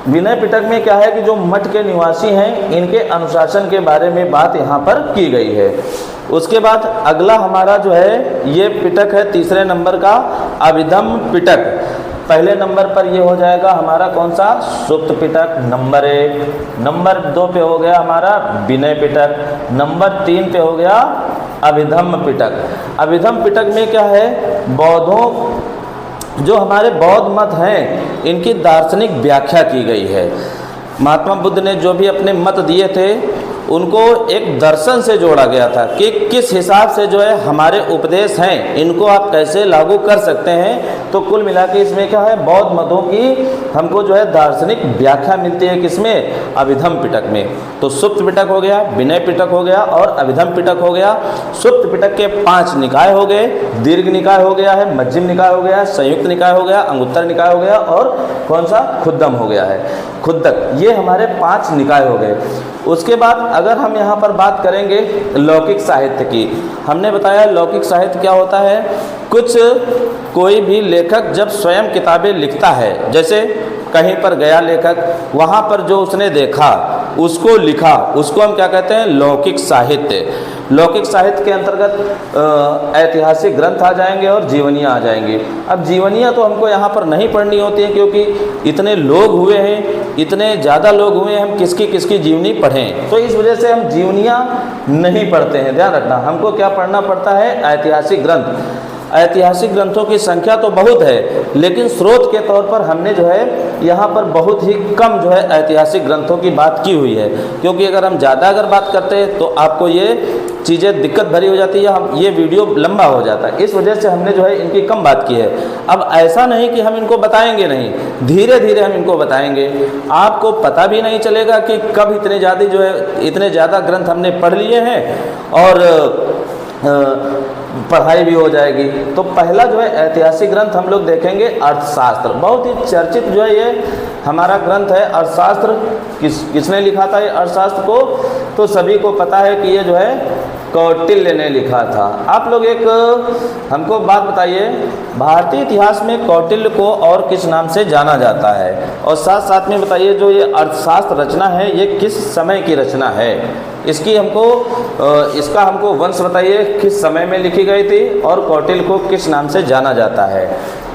विनय पिटक में क्या है कि जो मठ के निवासी हैं इनके अनुशासन के बारे में बात यहाँ पर की गई है। उसके बाद अगला हमारा जो है ये पिटक है तीसरे नंबर का, अभिधम पिटक। पहले नंबर पर ये हो जाएगा हमारा कौन सा, सुप्त पिटक नंबर 1। नंबर 2 पे हो गया हमारा विनय पिटक। नंबर 3 पे हो गया अभिधम पिटक। अभिधम पिटक में क्या है, बौद्धों, जो हमारे बौद्ध मत हैं इनकी दार्शनिक व्याख्या की गई है। महात्मा बुद्ध ने जो भी अपने मत दिए थे उनको एक दर्शन से जोड़ा गया था कि किस हिसाब से जो है हमारे उपदेश हैं इनको आप कैसे लागू कर सकते हैं। तो कुल मिला के इसमें क्या है, बौद्ध मतों की हमको जो है दार्शनिक व्याख्या मिलती है किसमें, अभिधम पिटक में। तो सुप्त पिटक हो गया, विनय पिटक हो गया और अभिधम पिटक हो गया। सुप्त पिटक के 5 निकाय हो गए, दीर्घ निकाय हो गया है, मध्यम निकाय हो गया, संयुक्त निकाय हो गया, अंगुत्तर निकाय हो गया और कौन सा, खुद्दम हो गया है, खुद्दक। ये हमारे 5 निकाय हो गए। उसके बाद अगर हम यहाँ पर बात करेंगे लौकिक साहित्य की, हमने बताया लौकिक साहित्य क्या होता है, कोई भी लेखक जब स्वयं किताबें लिखता है, जैसे कहीं पर गया लेखक, वहाँ पर जो उसने देखा उसको लिखा, उसको हम क्या कहते हैं, लौकिक साहित्य। लौकिक साहित्य के अंतर्गत ऐतिहासिक ग्रंथ आ जाएंगे और जीवनियाँ आ जाएंगी। अब जीवनियाँ तो हमको यहाँ पर नहीं पढ़नी होती हैं क्योंकि इतने लोग हुए हैं, इतने ज़्यादा लोग हुए हैं, हम किसकी किसकी जीवनी पढ़ें, तो इस वजह से हम जीवनियाँ नहीं पढ़ते हैं। ध्यान रखना, हमको क्या पढ़ना पड़ता है, ऐतिहासिक ग्रंथ। ऐतिहासिक ग्रंथों की संख्या तो बहुत है, लेकिन स्रोत के तौर पर हमने जो है यहाँ पर बहुत ही कम जो है ऐतिहासिक ग्रंथों की बात की हुई है, क्योंकि अगर हम ज़्यादा अगर बात करते हैं तो आपको ये चीज़ें दिक्कत भरी हो जाती है, हम ये वीडियो लंबा हो जाता है, इस वजह से हमने जो है इनकी कम बात की है। अब ऐसा नहीं कि हम इनको बताएंगे नहीं, धीरे धीरे हम इनको बताएंगे, आपको पता भी नहीं चलेगा कि कब इतने ज़्यादा ग्रंथ हमने पढ़ लिए हैं और पढ़ाई भी हो जाएगी। तो पहला जो है ऐतिहासिक ग्रंथ हम लोग देखेंगे अर्थशास्त्र। बहुत ही चर्चित जो है ये हमारा ग्रंथ है अर्थशास्त्र। किसने लिखा था ये अर्थशास्त्र को, तो सभी को पता है कि ये जो है कौटिल्य ने लिखा था। आप लोग एक हमको बात बताइए, भारतीय इतिहास में कौटिल्य को और किस नाम से जाना जाता है, और साथ साथ में बताइए जो ये अर्थशास्त्र रचना है ये किस समय की रचना है, इसका हमको वंश बताइए, किस समय में लिखी गई थी और कौटिल्य को किस नाम से जाना जाता है।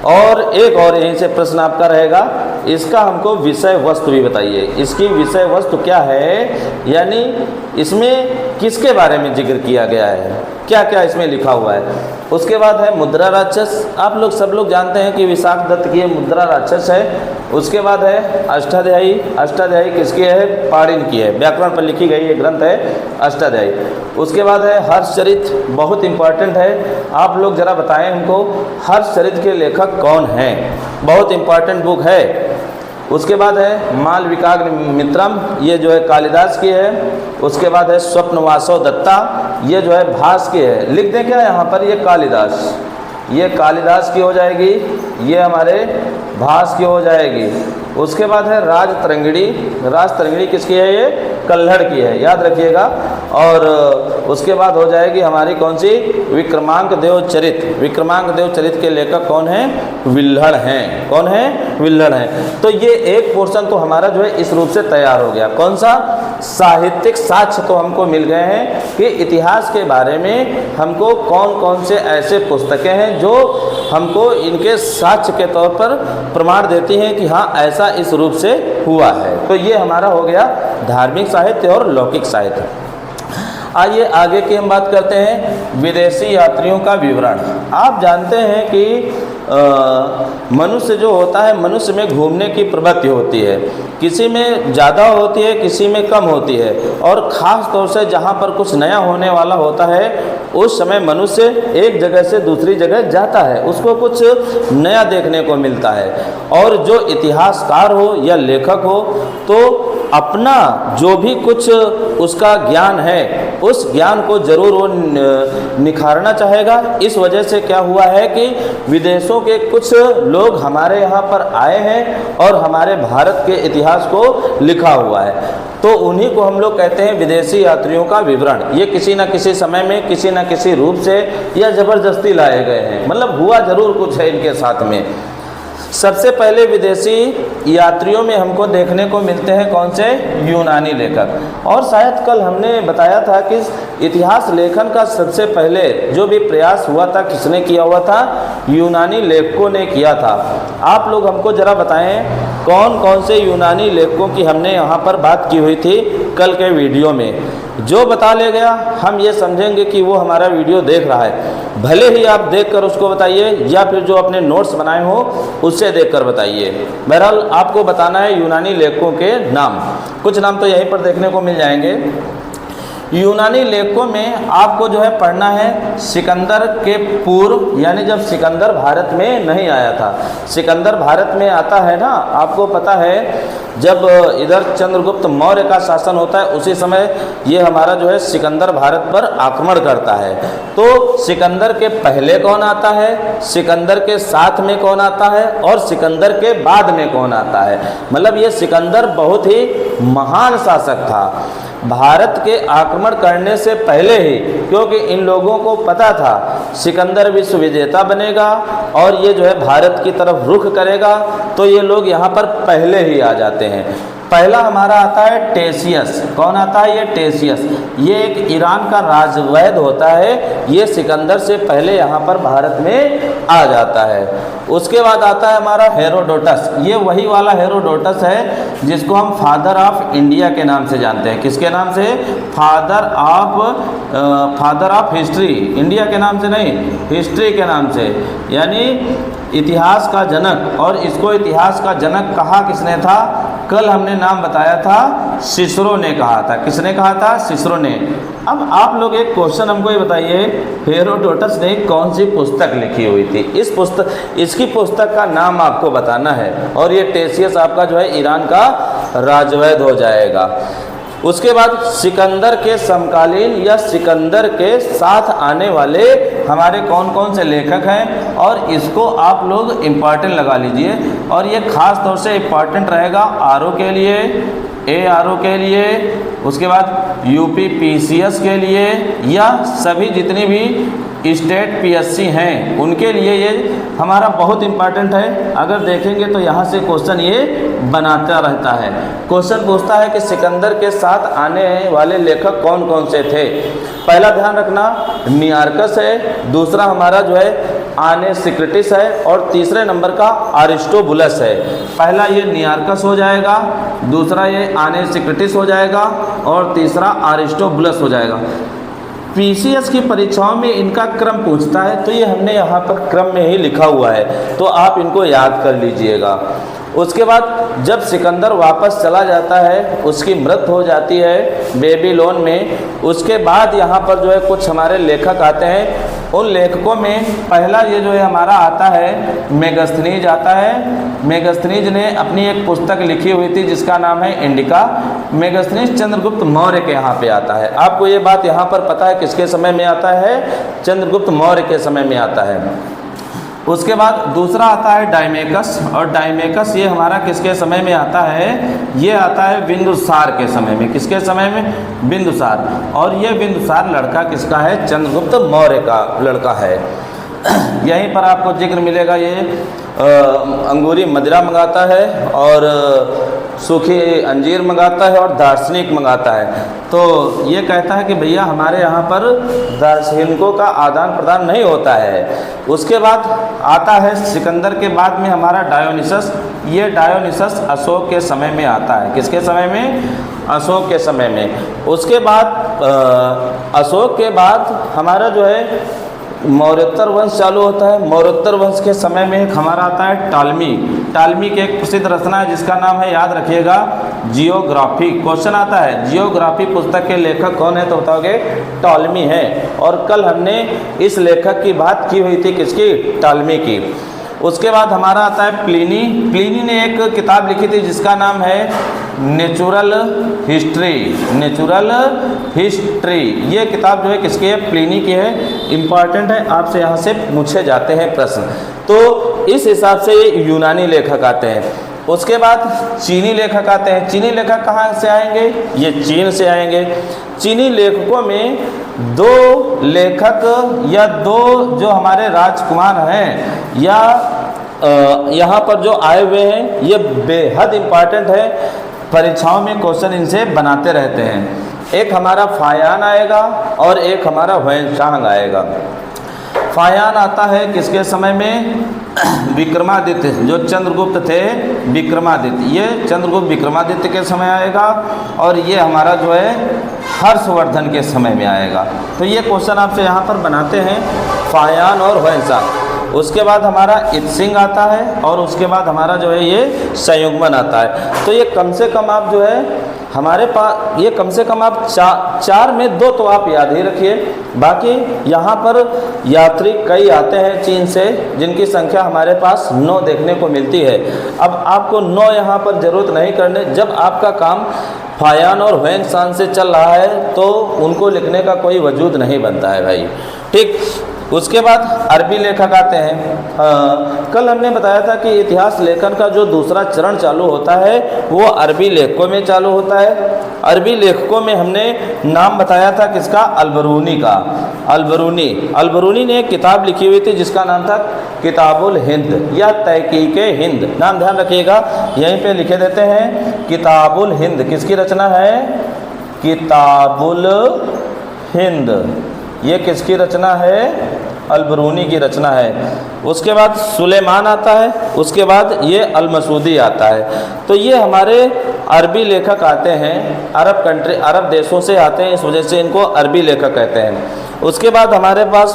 और एक और यहीं से प्रश्न आपका रहेगा, इसका हमको विषय वस्तु भी बताइए, इसकी विषय वस्तु क्या है, यानी इसमें किसके बारे में जिक्र किया गया है, क्या क्या इसमें लिखा हुआ है। उसके बाद है मुद्रा राक्षस। आप लोग सब लोग जानते हैं कि विशाख दत्त की मुद्रा राक्षस है। उसके बाद है अष्टाध्यायी। अष्टाध्यायी किसकी है, पाणिनि की है, व्याकरण पर लिखी गई ये ग्रंथ है अष्टाध्यायी। उसके बाद है हर्षचरित, बहुत इंपॉर्टेंट है, आप लोग जरा बताएं हमको हर्षचरित के लेखक कौन हैं, बहुत इंपॉर्टेंट बुक है। उसके बाद है मालविकाग्निमित्रम, ये जो है कालिदास की है। उसके बाद है स्वप्नवासव दत्ता, ये जो है भास की है। लिख दें क्या यहाँ पर, ये कालिदास, ये कालिदास की हो जाएगी, ये हमारे भास की हो जाएगी। उसके बाद है राजतरंगिणी। राजतरंगिणी किसकी है, ये कल्हड़ की है, याद रखिएगा। और उसके बाद हो जाएगी हमारी कौन सी, विक्रमांक देव चरित। विक्रमांक देव चरित के लेखक कौन हैं, विल्हड़ हैं। कौन है, विल्हड़ हैं। तो ये एक पोर्शन तो हमारा जो है इस रूप से तैयार हो गया। कौन सा, साहित्यिक साक्ष्य तो हमको मिल गए हैं कि इतिहास के बारे में हमको कौन कौन से ऐसे पुस्तकें हैं जो हमको इनके साक्ष्य के तौर पर प्रमाण देती हैं कि हाँ ऐसा इस रूप से हुआ है। तो ये हमारा हो गया धार्मिक साहित्य और लौकिक साहित्य। आइए आगे की हम बात करते हैं विदेशी यात्रियों का विवरण। आप जानते हैं कि मनुष्य जो होता है, मनुष्य में घूमने की प्रवृत्ति होती है, किसी में ज़्यादा होती है, किसी में कम होती है। और ख़ास तौर से जहाँ पर कुछ नया होने वाला होता है उस समय मनुष्य एक जगह से दूसरी जगह जाता है, उसको कुछ नया देखने को मिलता है। और जो इतिहासकार हो या लेखक हो तो अपना जो भी कुछ उसका ज्ञान है उस ज्ञान को ज़रूर वो निखारना चाहेगा। इस वजह से क्या हुआ है कि विदेशों के कुछ लोग हमारे यहाँ पर आए हैं और हमारे भारत के इतिहास को लिखा हुआ है, तो उन्हीं को हम लोग कहते हैं विदेशी यात्रियों का विवरण। ये किसी न किसी समय में किसी न किसी रूप से या ज़बरदस्ती लाए गए हैं, मतलब हुआ ज़रूर कुछ है इनके साथ में। सबसे पहले विदेशी यात्रियों में हमको देखने को मिलते हैं कौन से, यूनानी लेखक। और शायद कल हमने बताया था कि इतिहास लेखन का सबसे पहले जो भी प्रयास हुआ था किसने किया हुआ था, यूनानी लेखकों ने किया था। आप लोग हमको ज़रा बताएं कौन कौन से यूनानी लेखकों की हमने यहाँ पर बात की हुई थी कल के वीडियो में। जो बता ले गया हम ये समझेंगे कि वो हमारा वीडियो देख रहा है, भले ही आप देखकर उसको बताइए या फिर जो अपने नोट्स बनाए हो उससे देखकर बताइए। बहरहाल आपको बताना है यूनानी लेखकों के नाम। कुछ नाम तो यहीं पर देखने को मिल जाएंगे। यूनानी लेखकों में आपको जो है पढ़ना है सिकंदर के पूर्व, यानी जब सिकंदर भारत में नहीं आया था। सिकंदर भारत में आता है ना, आपको पता है जब इधर चंद्रगुप्त मौर्य का शासन होता है उसी समय ये हमारा जो है सिकंदर भारत पर आक्रमण करता है। तो सिकंदर के पहले कौन आता है, सिकंदर के साथ में कौन आता है और सिकंदर के बाद में कौन आता है। मतलब ये सिकंदर बहुत ही महान शासक था। भारत के आक्रमण करने से पहले ही, क्योंकि इन लोगों को पता था सिकंदर विश्व विजेता बनेगा और ये जो है भारत की तरफ रुख करेगा, तो ये लोग यहाँ पर पहले ही आ जाते हैं। पहला हमारा आता है टेसियस। कौन आता है? ये टेसियस। ये एक ईरान का राजवैद होता है। ये सिकंदर से पहले यहाँ पर भारत में आ जाता है। उसके बाद आता है हमारा हेरोडोटस। ये वही वाला हेरोडोटस है जिसको हम फादर ऑफ इंडिया के नाम से जानते हैं। किसके नाम से? Father of history. इंडिया के नाम से नहीं, हिस्ट्री के नाम से, यानी इतिहास का जनक। और इसको इतिहास का जनक कहा किसने था? कल हमने नाम बताया था, सिसरो ने कहा था। किसने कहा था? सिसरो ने। अब आप लोग एक क्वेश्चन हमको ये बताइए, हेरोडोटस ने कौन सी पुस्तक लिखी हुई थी? इसकी पुस्तक का नाम आपको बताना है और ये टेसियस आपका जो है ईरान का राजवैद हो जाएगा। उसके बाद सिकंदर के समकालीन या सिकंदर के साथ आने वाले हमारे कौन कौन से लेखक हैं, और इसको आप लोग इम्पॉर्टेंट लगा लीजिए। और ये ख़ास तौर से इम्पॉर्टेंट रहेगा आरओ के लिए, ARO के लिए, उसके बाद यूपी PCS के लिए, या सभी जितनी भी स्टेट PSC हैं उनके लिए ये हमारा बहुत इम्पॉर्टेंट है। अगर देखेंगे तो यहाँ से क्वेश्चन ये बनाता रहता है। क्वेश्चन पूछता है कि सिकंदर के साथ आने वाले लेखक कौन कौन से थे। पहला ध्यान रखना नियार्कस है, दूसरा हमारा जो है आनेसिक्रिटिस है, और तीसरे नंबर का अरिस्टोबुलस है। पहला ये नियार्कस हो जाएगा, दूसरा ये आनेसिक्रिटिस हो जाएगा, और तीसरा अरिस्टोबुलस हो जाएगा। PCS की परीक्षाओं में इनका क्रम पूछता है, तो ये हमने यहाँ पर क्रम में ही लिखा हुआ है, तो आप इनको याद कर लीजिएगा। उसके बाद जब सिकंदर वापस चला जाता है, उसकी मृत्यु हो जाती है बेबीलोन में, उसके बाद यहाँ पर जो है कुछ हमारे लेखक आते हैं। उन लेखकों में पहला ये जो है हमारा आता है मेगस्थनीज आता है। मेगस्थनीज ने अपनी एक पुस्तक लिखी हुई थी जिसका नाम है इंडिका। मेगस्थनीज चंद्रगुप्त मौर्य के यहाँ पे आता है। आपको ये बात यहाँ पर पता है किसके समय में आता है? चंद्रगुप्त मौर्य के समय में आता है। उसके बाद दूसरा आता है डायमेकस, और डायमेकस ये हमारा किसके समय में आता है? ये आता है बिंदुसार के समय में। किसके समय में? बिंदुसार। और ये बिंदुसार लड़का किसका है? चंद्रगुप्त मौर्य का लड़का है। यहीं पर आपको जिक्र मिलेगा, ये अंगूरी मदिरा मंगाता है और सूखी अंजीर मंगाता है और दार्शनिक मंगाता है। तो ये कहता है कि भैया हमारे यहाँ पर दार्शनिकों का आदान प्रदान नहीं होता है। उसके बाद आता है सिकंदर के बाद में हमारा डायोनिसस। ये डायोनिसस अशोक के समय में आता है। किसके समय में? अशोक के समय में। उसके बाद अशोक के बाद हमारा जो है मौर्योत्तर वंश चालू होता है। मौर्योत्तर वंश के समय में एक हमारा आता है टालमी। टालमी की एक प्रसिद्ध रचना है जिसका नाम है, याद रखिएगा, जियोग्राफी। क्वेश्चन आता है जियोग्राफी पुस्तक के लेखक कौन है? तो बताओगे टालमी है। और कल हमने इस लेखक की बात की हुई थी, किसकी? टालमी की। उसके बाद हमारा आता है प्लिनी। प्लिनी ने एक किताब लिखी थी जिसका नाम है नेचुरल हिस्ट्री। नेचुरल हिस्ट्री ये किताब जो है किसकी है? प्लिनी की है। इम्पॉर्टेंट है, आपसे यहाँ से पूछे जाते हैं प्रश्न। तो इस हिसाब से ये यूनानी लेखक आते हैं। उसके बाद चीनी लेखक आते हैं। चीनी लेखक कहाँ से आएंगे? ये चीन से आएंगे। चीनी लेखकों में दो लेखक या दो जो हमारे राजकुमार हैं या यहाँ पर जो आए हुए हैं, ये बेहद इम्पॉर्टेंट है। परीक्षाओं में क्वेश्चन इनसे बनाते रहते हैं। एक हमारा फायान आएगा और एक हमारा ह्वेनसांग आएगा। फायान आता है किसके समय में? विक्रमादित्य, जो चंद्रगुप्त थे विक्रमादित्य, ये चंद्रगुप्त विक्रमादित्य के समय आएगा। और ये हमारा जो है हर्षवर्धन के समय में आएगा। तो ये क्वेश्चन आपसे यहाँ पर बनाते हैं, फायान और ह्वेनसांग। उसके बाद हमारा इत्सिंग आता है और उसके बाद हमारा जो है ये संयुग्मन आता है। तो ये कम से कम आप जो है हमारे पास ये कम से कम आप चार में दो तो आप याद ही रखिए। बाकी यहाँ पर यात्री कई आते हैं चीन से, जिनकी संख्या हमारे पास 9 देखने को मिलती है। अब आपको 9 यहाँ पर ज़रूरत नहीं करने, जब आपका काम फायान और हुएंगसान से चल रहा है तो उनको लिखने का कोई वजूद नहीं बनता है भाई, ठीक। उसके बाद अरबी लेखक आते हैं। कल हमने बताया था कि इतिहास लेखन का जो दूसरा चरण चालू होता है वो अरबी लेखकों में चालू होता है। अरबी लेखकों में हमने नाम बताया था किसका, अलबरूनी का। अलबरूनी ने एक किताब लिखी हुई थी जिसका नाम था किताबुल हिंद या तहकीके हिंद। नाम ध्यान रखिएगा, यहीं पे लिखे देते हैं किताबुल हिंद। किसकी रचना है, किताबुल हिंद। ये किसकी रचना है, अलबरूनी की रचना है। उसके बाद सुलेमान आता है, उसके बाद ये अलमसूदी आता है। तो ये हमारे अरबी लेखक आते हैं, अरब देशों से आते हैं, इस वजह से इनको अरबी लेखक कहते हैं। उसके बाद हमारे पास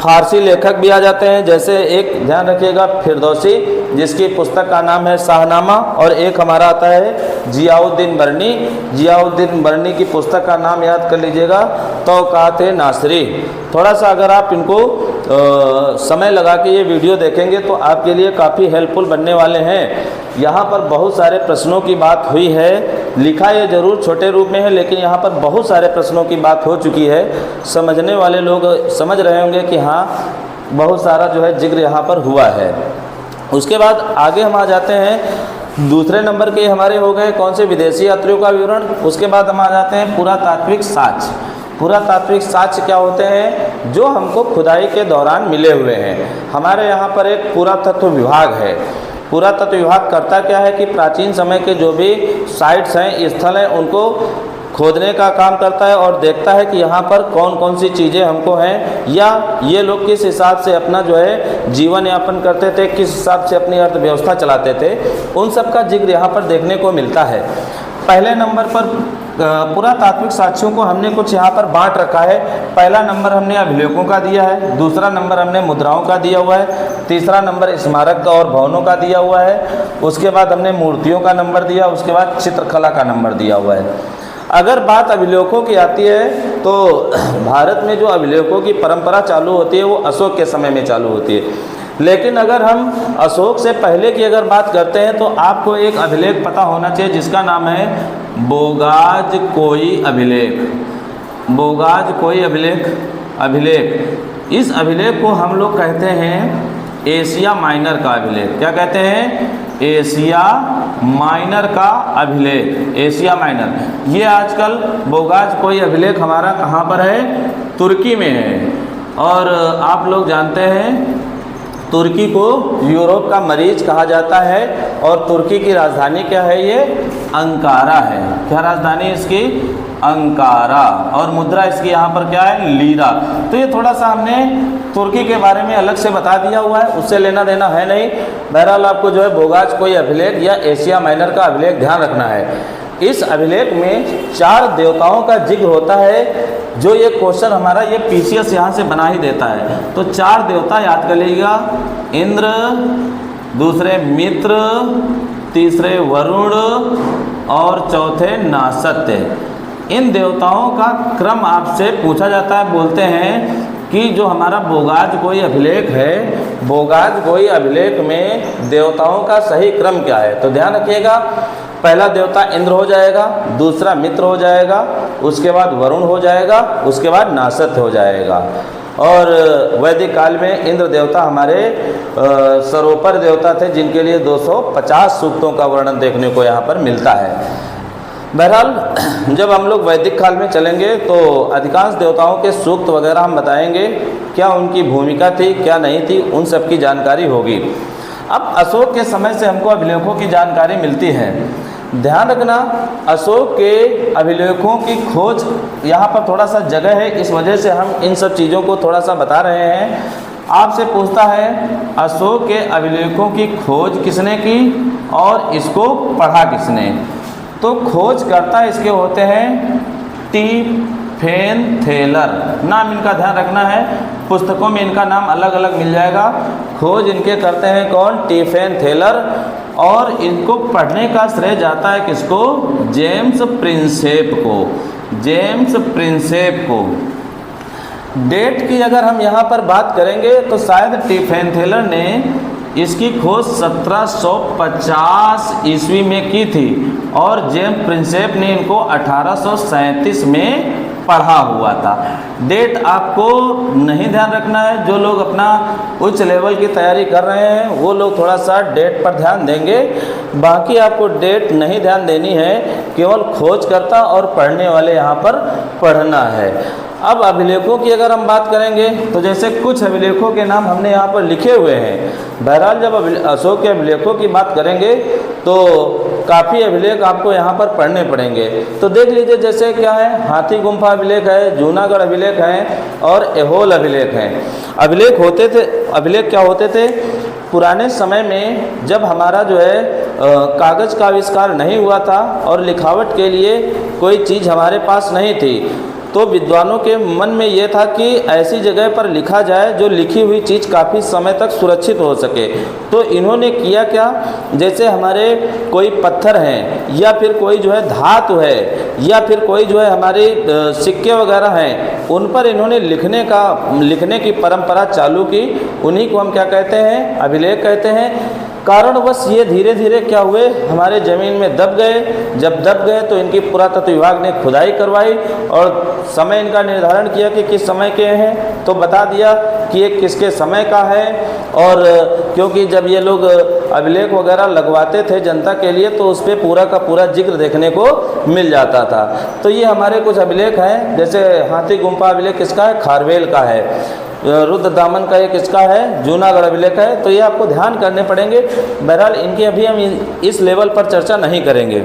फारसी लेखक भी आ जाते हैं, जैसे एक ध्यान रखिएगा फिरदौसी, जिसकी पुस्तक का नाम है शाहनामा, और एक हमारा आता है जियाउद्दीन बर्नी। जियाउद्दीन बर्नी की पुस्तक का नाम याद कर लीजिएगा, तौक़ात-ए-नासरी। थोड़ा सा अगर आप इनको समय लगा के ये वीडियो देखेंगे तो आपके लिए काफ़ी हेल्पफुल बनने वाले हैं। यहाँ पर बहुत सारे प्रश्नों की बात हुई है, लिखा ये ज़रूर छोटे रूप में है, लेकिन यहाँ पर बहुत सारे प्रश्नों की बात हो चुकी है। समझने वाले लोग समझ रहे होंगे कि हाँ बहुत सारा जो है जिक्र यहाँ पर हुआ है। उसके बाद आगे हम आ जाते हैं, दूसरे नंबर के हमारे हो गए कौन से, विदेशी यात्रियों का विवरण। उसके बाद हम आ जाते हैं पुरातात्विक साक्ष्य। पुरातात्विक साक्ष्य क्या होते हैं, जो हमको खुदाई के दौरान मिले हुए हैं। हमारे यहाँ पर एक पुरातत्व विभाग है। पुरातत्व विभाग करता क्या है कि प्राचीन समय के जो भी साइट्स हैं, स्थल हैं, उनको खोदने का काम करता है और देखता है कि यहाँ पर कौन कौन सी चीज़ें हमको हैं, या ये लोग किस हिसाब से अपना जो है जीवन यापन करते थे, किस हिसाब से अपनी अर्थव्यवस्था चलाते थे, उन सब का जिक्र यहाँ पर देखने को मिलता है। पहले नंबर पर पुरातात्विक साक्ष्यों को हमने कुछ यहाँ पर बांट रखा है। पहला नंबर हमने अभिलेखों का दिया है, दूसरा नंबर हमने मुद्राओं का दिया हुआ है, तीसरा नंबर स्मारक और भवनों का दिया हुआ है, उसके बाद हमने मूर्तियों का नंबर दिया, उसके बाद चित्रकला का नंबर दिया हुआ है। अगर बात अभिलेखों की आती है तो भारत में जो अभिलेखों की परंपरा चालू होती है वो अशोक के समय में चालू होती है। लेकिन अगर हम अशोक से पहले की अगर बात करते हैं तो आपको एक अभिलेख पता होना चाहिए जिसका नाम है बोगाज-कोई अभिलेख। बोगाज-कोई अभिलेख। इस अभिलेख को हम लोग कहते हैं एशिया माइनर का अभिलेख। क्या कहते हैं, एशिया माइनर का अभिलेख। एशिया माइनर ये आजकल बोगाज-कोई अभिलेख हमारा कहाँ पर है, तुर्की में है। और आप लोग जानते हैं तुर्की को यूरोप का मरीज कहा जाता है, और तुर्की की राजधानी क्या है, ये अंकारा है। क्या राजधानी इसकी, अंकारा, और मुद्रा इसकी यहाँ पर क्या है, लीरा। तो ये थोड़ा सा हमने तुर्की के बारे में अलग से बता दिया हुआ है, उससे लेना देना है नहीं। बहरहाल आपको जो है बोगाज-कोई अभिलेख या एशिया माइनर का अभिलेख ध्यान रखना है। इस अभिलेख में 4 देवताओं का जिक्र होता है, जो ये क्वेश्चन हमारा ये पीसीएस यहाँ से बना ही देता है। तो 4 देवता याद कर लीजिएगा, इंद्र, दूसरे मित्र, तीसरे वरुण और चौथे नासत्य। इन देवताओं का क्रम आपसे पूछा जाता है। बोलते हैं कि जो हमारा बोगाज-कोई अभिलेख है, बोगाज-कोई अभिलेख में देवताओं का सही क्रम क्या है। तो ध्यान रखिएगा, पहला देवता इंद्र हो जाएगा, दूसरा मित्र हो जाएगा, उसके बाद वरुण हो जाएगा, उसके बाद नासत्य हो जाएगा। और वैदिक काल में इंद्र देवता हमारे सर्वोपर देवता थे, जिनके लिए 250 सूक्तों का वर्णन देखने को यहाँ पर मिलता है। बहरहाल जब हम लोग वैदिक काल में चलेंगे तो अधिकांश देवताओं के सूक्त वगैरह हम बताएंगे, क्या उनकी भूमिका थी क्या नहीं थी, उन सब की जानकारी होगी। अब अशोक के समय से हमको अभिलेखों की जानकारी मिलती है। ध्यान रखना, अशोक के अभिलेखों की खोज यहाँ पर थोड़ा सा जगह है, इस वजह से हम इन सब चीज़ों को थोड़ा सा बता रहे हैं। आपसे पूछता है अशोक के अभिलेखों की खोज किसने की और इसको पढ़ा किसने। तो खोजकर्ता इसके होते हैं टीफेनथेलर। नाम इनका ध्यान रखना है, पुस्तकों में इनका नाम अलग अलग मिल जाएगा। खोज इनके करते हैं कौन, टीफेनथेलर। और इनको पढ़ने का श्रेय जाता है किसको? जेम्स प्रिंसेप को, जेम्स प्रिंसेप को। डेट की अगर हम यहाँ पर बात करेंगे तो शायद टिफेंथेलर ने इसकी खोज 1750 ईस्वी में की थी और जेम्स प्रिंसेप ने इनको 1837 में पढ़ा हुआ था। डेट आपको नहीं ध्यान रखना है, जो लोग अपना उच्च लेवल की तैयारी कर रहे हैं वो लोग थोड़ा सा डेट पर ध्यान देंगे, बाकी आपको डेट नहीं ध्यान देनी है, केवल खोजकर्ता और पढ़ने वाले यहाँ पर पढ़ना है। अब अभिलेखों की अगर हम बात करेंगे तो जैसे कुछ अभिलेखों के नाम हमने यहाँ पर लिखे हुए हैं। बहरहाल जब अशोक के अभिलेखों की बात करेंगे तो काफ़ी अभिलेख आपको यहाँ पर पढ़ने पड़ेंगे। तो देख लीजिए जैसे क्या है, हाथी गुम्फा अभिलेख है, जूनागढ़ अभिलेख है और ऐहोल अभिलेख हैं। अभिलेख होते थे, अभिलेख क्या होते थे? पुराने समय में जब हमारा जो है कागज़ का आविष्कार नहीं हुआ था और लिखावट के लिए कोई चीज़ हमारे पास नहीं थी, तो विद्वानों के मन में ये था कि ऐसी जगह पर लिखा जाए जो लिखी हुई चीज़ काफ़ी समय तक सुरक्षित हो सके। तो इन्होंने किया क्या, जैसे हमारे कोई पत्थर हैं या फिर कोई जो है धातु है या फिर कोई जो है हमारे सिक्के वगैरह हैं, उन पर इन्होंने लिखने की परंपरा चालू की। उन्हीं को हम क्या कहते हैं? अभिलेख कहते हैं। कारणवश ये धीरे धीरे क्या हुए, हमारे ज़मीन में दब गए। जब दब गए तो इनकी पुरातत्व विभाग ने खुदाई करवाई और समय इनका निर्धारण किया कि किस समय के हैं, तो बता दिया कि ये किसके समय का है। और क्योंकि जब ये लोग अभिलेख वगैरह लगवाते थे जनता के लिए तो उस पर पूरा का पूरा जिक्र देखने को मिल जाता था। तो ये हमारे कुछ अभिलेख हैं, जैसे हाथी गुम्फा अभिलेख किसका है? खारवेल का है। रुद्र दामन का ये किसका है? जूनागढ़ अभिलेख है। तो ये आपको ध्यान करने पड़ेंगे। बहरहाल इनकी अभी हम इस लेवल पर चर्चा नहीं करेंगे।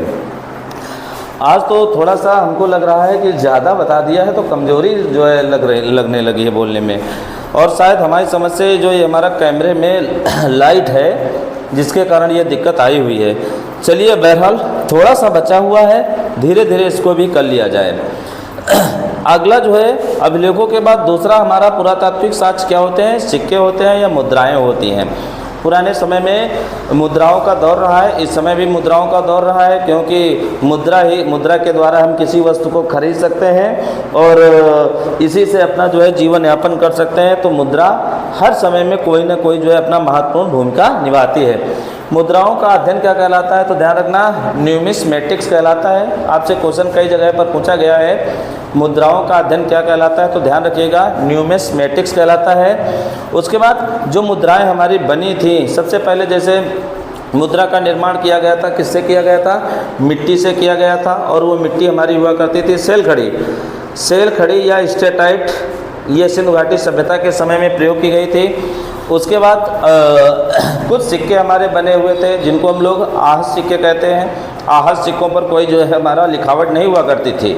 आज तो थोड़ा सा हमको लग रहा है कि ज़्यादा बता दिया है तो कमज़ोरी जो है लगने लगी है बोलने में, और शायद हमारी समझ से जो ये हमारा कैमरे में लाइट है जिसके कारण ये दिक्कत आई हुई है। चलिए बहरहाल थोड़ा सा बचा हुआ है, धीरे धीरे इसको भी कर लिया जाए। अगला जो है अभिलेखों के बाद दूसरा हमारा पुरातात्विक साक्ष्य क्या होते हैं? सिक्के होते हैं या मुद्राएं होती हैं। पुराने समय में मुद्राओं का दौर रहा है, इस समय भी मुद्राओं का दौर रहा है, क्योंकि मुद्रा के द्वारा हम किसी वस्तु को खरीद सकते हैं और इसी से अपना जो है जीवन यापन कर सकते हैं। तो मुद्रा हर समय में कोई ना कोई जो है अपना महत्वपूर्ण भूमिका निभाती है। मुद्राओं का अध्ययन क्या कहलाता है? तो ध्यान रखना, न्यूमिस्मेटिक्स कहलाता है। आपसे क्वेश्चन कई जगह पर पूछा गया है, मुद्राओं का अध्ययन क्या कहलाता है? तो ध्यान रखिएगा, न्यूमिस्मेटिक्स कहलाता है। उसके बाद जो मुद्राएं हमारी बनी थी, सबसे पहले जैसे मुद्रा का निर्माण किया गया था, किससे किया गया था? मिट्टी से किया गया था, और वो मिट्टी हमारी हुआ करती थी सेल खड़ी या स्टेटाइट। ये सिंधु घाटी सभ्यता के समय में प्रयोग की गई थी। उसके बाद कुछ सिक्के हमारे बने हुए थे जिनको हम लोग आहत सिक्के कहते हैं। आहत सिक्कों पर कोई जो है हमारा लिखावट नहीं हुआ करती थी।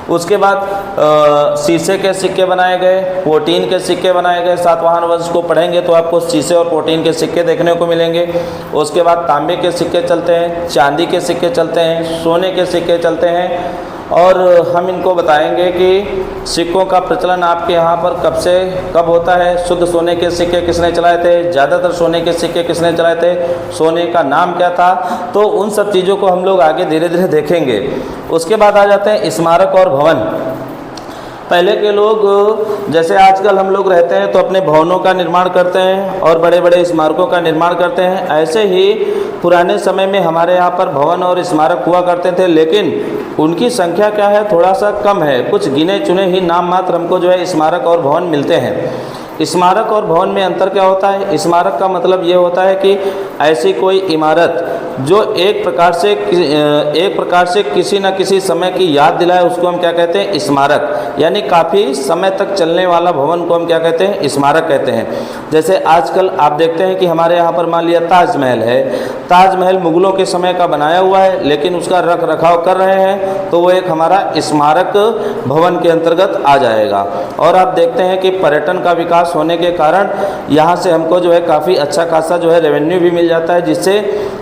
उसके बाद शीशे के सिक्के बनाए गए, प्रोटीन के सिक्के बनाए गए। सातवाहन वंश को पढ़ेंगे तो आपको शीशे और प्रोटीन के सिक्के देखने को मिलेंगे। उसके बाद तांबे के सिक्के चलते हैं, चांदी के सिक्के चलते हैं, सोने के सिक्के चलते हैं। और हम इनको बताएंगे कि सिक्कों का प्रचलन आपके यहाँ पर कब से कब होता है। शुद्ध सोने के सिक्के किसने चलाए थे? ज़्यादातर सोने के सिक्के किसने चलाए थे? सोने का नाम क्या था? तो उन सब चीज़ों को हम लोग आगे धीरे धीरे देखेंगे। उसके बाद आ जाते हैं स्मारक और भवन। पहले के लोग जैसे आजकल हम लोग रहते हैं तो अपने भवनों का निर्माण करते हैं और बड़े बड़े स्मारकों का निर्माण करते हैं, ऐसे ही पुराने समय में हमारे यहाँ पर भवन और स्मारक हुआ करते थे, लेकिन उनकी संख्या क्या है? थोड़ा सा कम है। कुछ गिने चुने ही नाम मात्र हमको जो है स्मारक और भवन मिलते हैं। स्मारक और भवन में अंतर क्या होता है? स्मारक का मतलब ये होता है कि ऐसी कोई इमारत जो एक प्रकार से किसी न किसी समय की याद दिलाए, उसको हम क्या कहते हैं? स्मारक। यानी काफ़ी समय तक चलने वाला भवन को हम क्या कहते हैं? स्मारक कहते हैं। जैसे आजकल आप देखते हैं कि हमारे यहाँ पर मान लिया ताजमहल है। ताजमहल मुग़लों के समय का बनाया हुआ है, लेकिन उसका रख रखाव कर रहे हैं, तो वो एक हमारा स्मारक भवन के अंतर्गत आ जाएगा। और आप देखते हैं कि पर्यटन का विकास होने के कारण यहाँ से हमको जो है काफ़ी अच्छा खासा जो है रेवेन्यू भी मिल जाता है, जिससे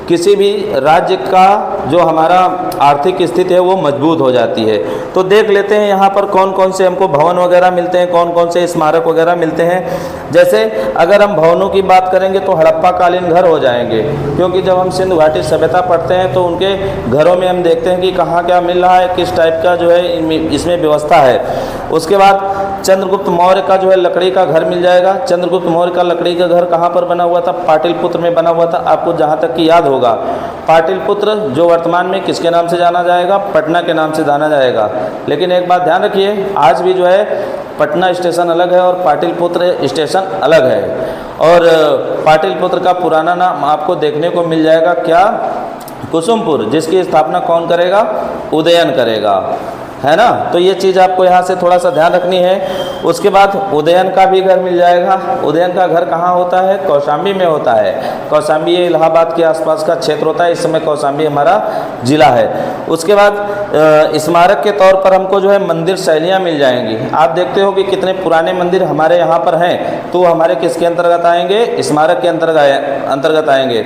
किसी भी राज्य का जो हमारा आर्थिक स्थिति है वो मजबूत हो जाती है। तो देख लेते हैं यहाँ पर कौन कौन से हमको भवन वगैरह मिलते हैं, कौन कौन से स्मारक वगैरह मिलते हैं। जैसे अगर हम भवनों की बात करेंगे तो हड़प्पा कालीन घर हो जाएंगे, क्योंकि जब हम सिंधु घाटी सभ्यता पढ़ते हैं तो उनके घरों में हम देखते हैं कि कहाँ क्या मिल रहा है, किस टाइप का जो है इसमें व्यवस्था है। उसके बाद चंद्रगुप्त मौर्य का जो है लकड़ी का घर मिल जाएगा। चंद्रगुप्त मौर्य का लकड़ी का घर कहाँ पर बना हुआ था? पाटलिपुत्र में बना हुआ था। आपको जहाँ तक कि याद होगा, पाटलिपुत्र जो वर्तमान में किसके नाम से जाना जाएगा? पटना के नाम से जाना जाएगा। लेकिन एक बात ध्यान रखिए, आज भी जो है पटना स्टेशन अलग है और पाटलिपुत्र स्टेशन अलग है। और पाटलिपुत्र का पुराना नाम आपको देखने को मिल जाएगा क्या? कुसुमपुर, जिसकी स्थापना कौन करेगा? उदयन करेगा, है ना। तो ये चीज़ आपको यहाँ से थोड़ा सा ध्यान रखनी है। उसके बाद उदयन का भी घर मिल जाएगा। उदयन का घर कहाँ होता है? कौशाम्बी में होता है। कौशाम्बी ये इलाहाबाद के आसपास का क्षेत्र होता है। इस समय कौशाम्बी हमारा जिला है। उसके बाद स्मारक के तौर पर हमको जो है मंदिर शैलियाँ मिल जाएंगी। आप देखते हो कि कितने पुराने मंदिर हमारे यहाँ पर हैं, तो हमारे किसके अंतर्गत आएंगे? स्मारक के अंतर्गत आएंगे।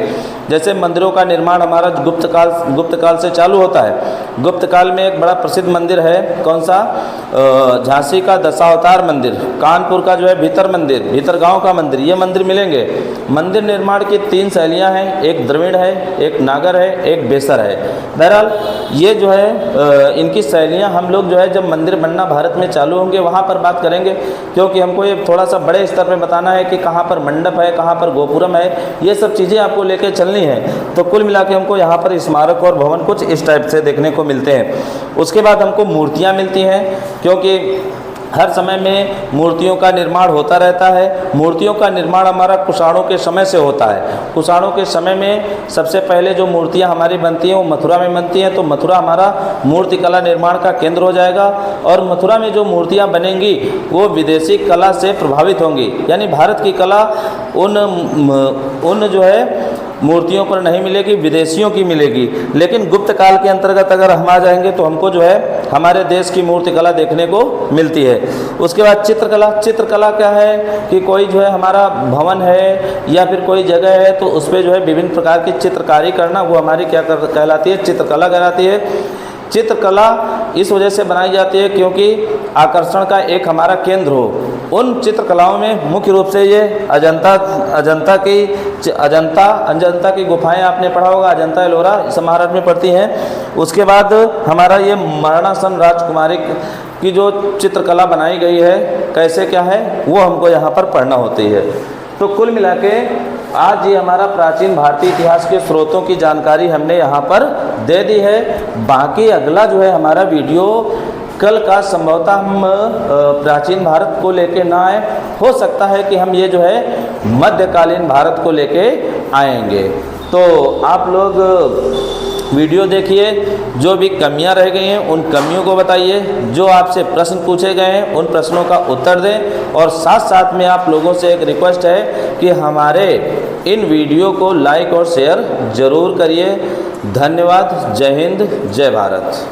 जैसे मंदिरों का निर्माण हमारा गुप्त काल से चालू होता है। गुप्त काल में एक बड़ा प्रसिद्ध मंदिर है, कौन सा? झांसी का दशावतार मंदिर, कानपुर का जो है भीतर मंदिर, भीतर गांव का मंदिर, ये मंदिर मिलेंगे। मंदिर निर्माण की 3 शैलियां हैं, एक द्रविड़ है, एक नागर है, एक बेसर है। बहरहाल ये जो है इनकी शैलियां हम लोग जो है जब मंदिर बनना भारत में चालू होंगे वहाँ पर बात करेंगे, क्योंकि हमको ये थोड़ा सा बड़े स्तर पर बताना है कि कहाँ पर मंडप है, कहाँ पर गोपुरम है, ये सब चीज़ें आपको लेकर चलनी है। तो कुल मिला के हमको यहाँ पर स्मारक और भवन कुछ इस टाइप से देखने को मिलते हैं। उसके बाद हमको मूर्तियाँ मिलती हैं, क्योंकि हर समय में मूर्तियों का निर्माण होता रहता है। मूर्तियों का निर्माण हमारा कुषाणों के समय से होता है। कुषाणों के समय में सबसे पहले जो मूर्तियां हमारी बनती हैं वो मथुरा में बनती हैं, तो मथुरा हमारा मूर्ति कला निर्माण का केंद्र हो जाएगा। और मथुरा में जो मूर्तियां बनेंगी वो विदेशी कला से प्रभावित होंगी, यानी भारत की कला उन जो है मूर्तियों पर नहीं मिलेगी, विदेशियों की मिलेगी। लेकिन गुप्त काल के अंतर्गत अगर हम आ जाएंगे तो हमको जो है हमारे देश की मूर्ति कला देखने को मिलती है। उसके बाद चित्रकला। चित्रकला क्या है कि कोई जो है हमारा भवन है या फिर कोई जगह है तो उस पर जो है विभिन्न प्रकार की चित्रकारी करना, वो हमारी क्या कहलाती है? चित्रकला कहलाती है। चित्रकला इस वजह से बनाई जाती है क्योंकि आकर्षण का एक हमारा केंद्र हो। उन चित्रकलाओं में मुख्य रूप से ये अजंता की गुफाएं आपने पढ़ा होगा, अजंता एलोरा इस महाराष्ट्र में पड़ती हैं। उसके बाद हमारा ये मरणासन राजकुमारी की जो चित्रकला बनाई गई है, कैसे क्या है वो हमको यहाँ पर पढ़ना होती है। तो कुल मिला के आज ये हमारा प्राचीन भारतीय इतिहास के स्रोतों की जानकारी हमने यहाँ पर दे दी है। बाकी अगला जो है हमारा वीडियो कल का संभवतः हम प्राचीन भारत को लेके ना आए, हो सकता है कि हम ये जो है मध्यकालीन भारत को लेके आएंगे। तो आप लोग वीडियो देखिए, जो भी कमियां रह गई हैं उन कमियों को बताइए, जो आपसे प्रश्न पूछे गए हैं उन प्रश्नों का उत्तर दें। और साथ साथ में आप लोगों से एक रिक्वेस्ट है कि हमारे इन वीडियो को लाइक और शेयर ज़रूर करिए। धन्यवाद। जय हिंद, जय भारत।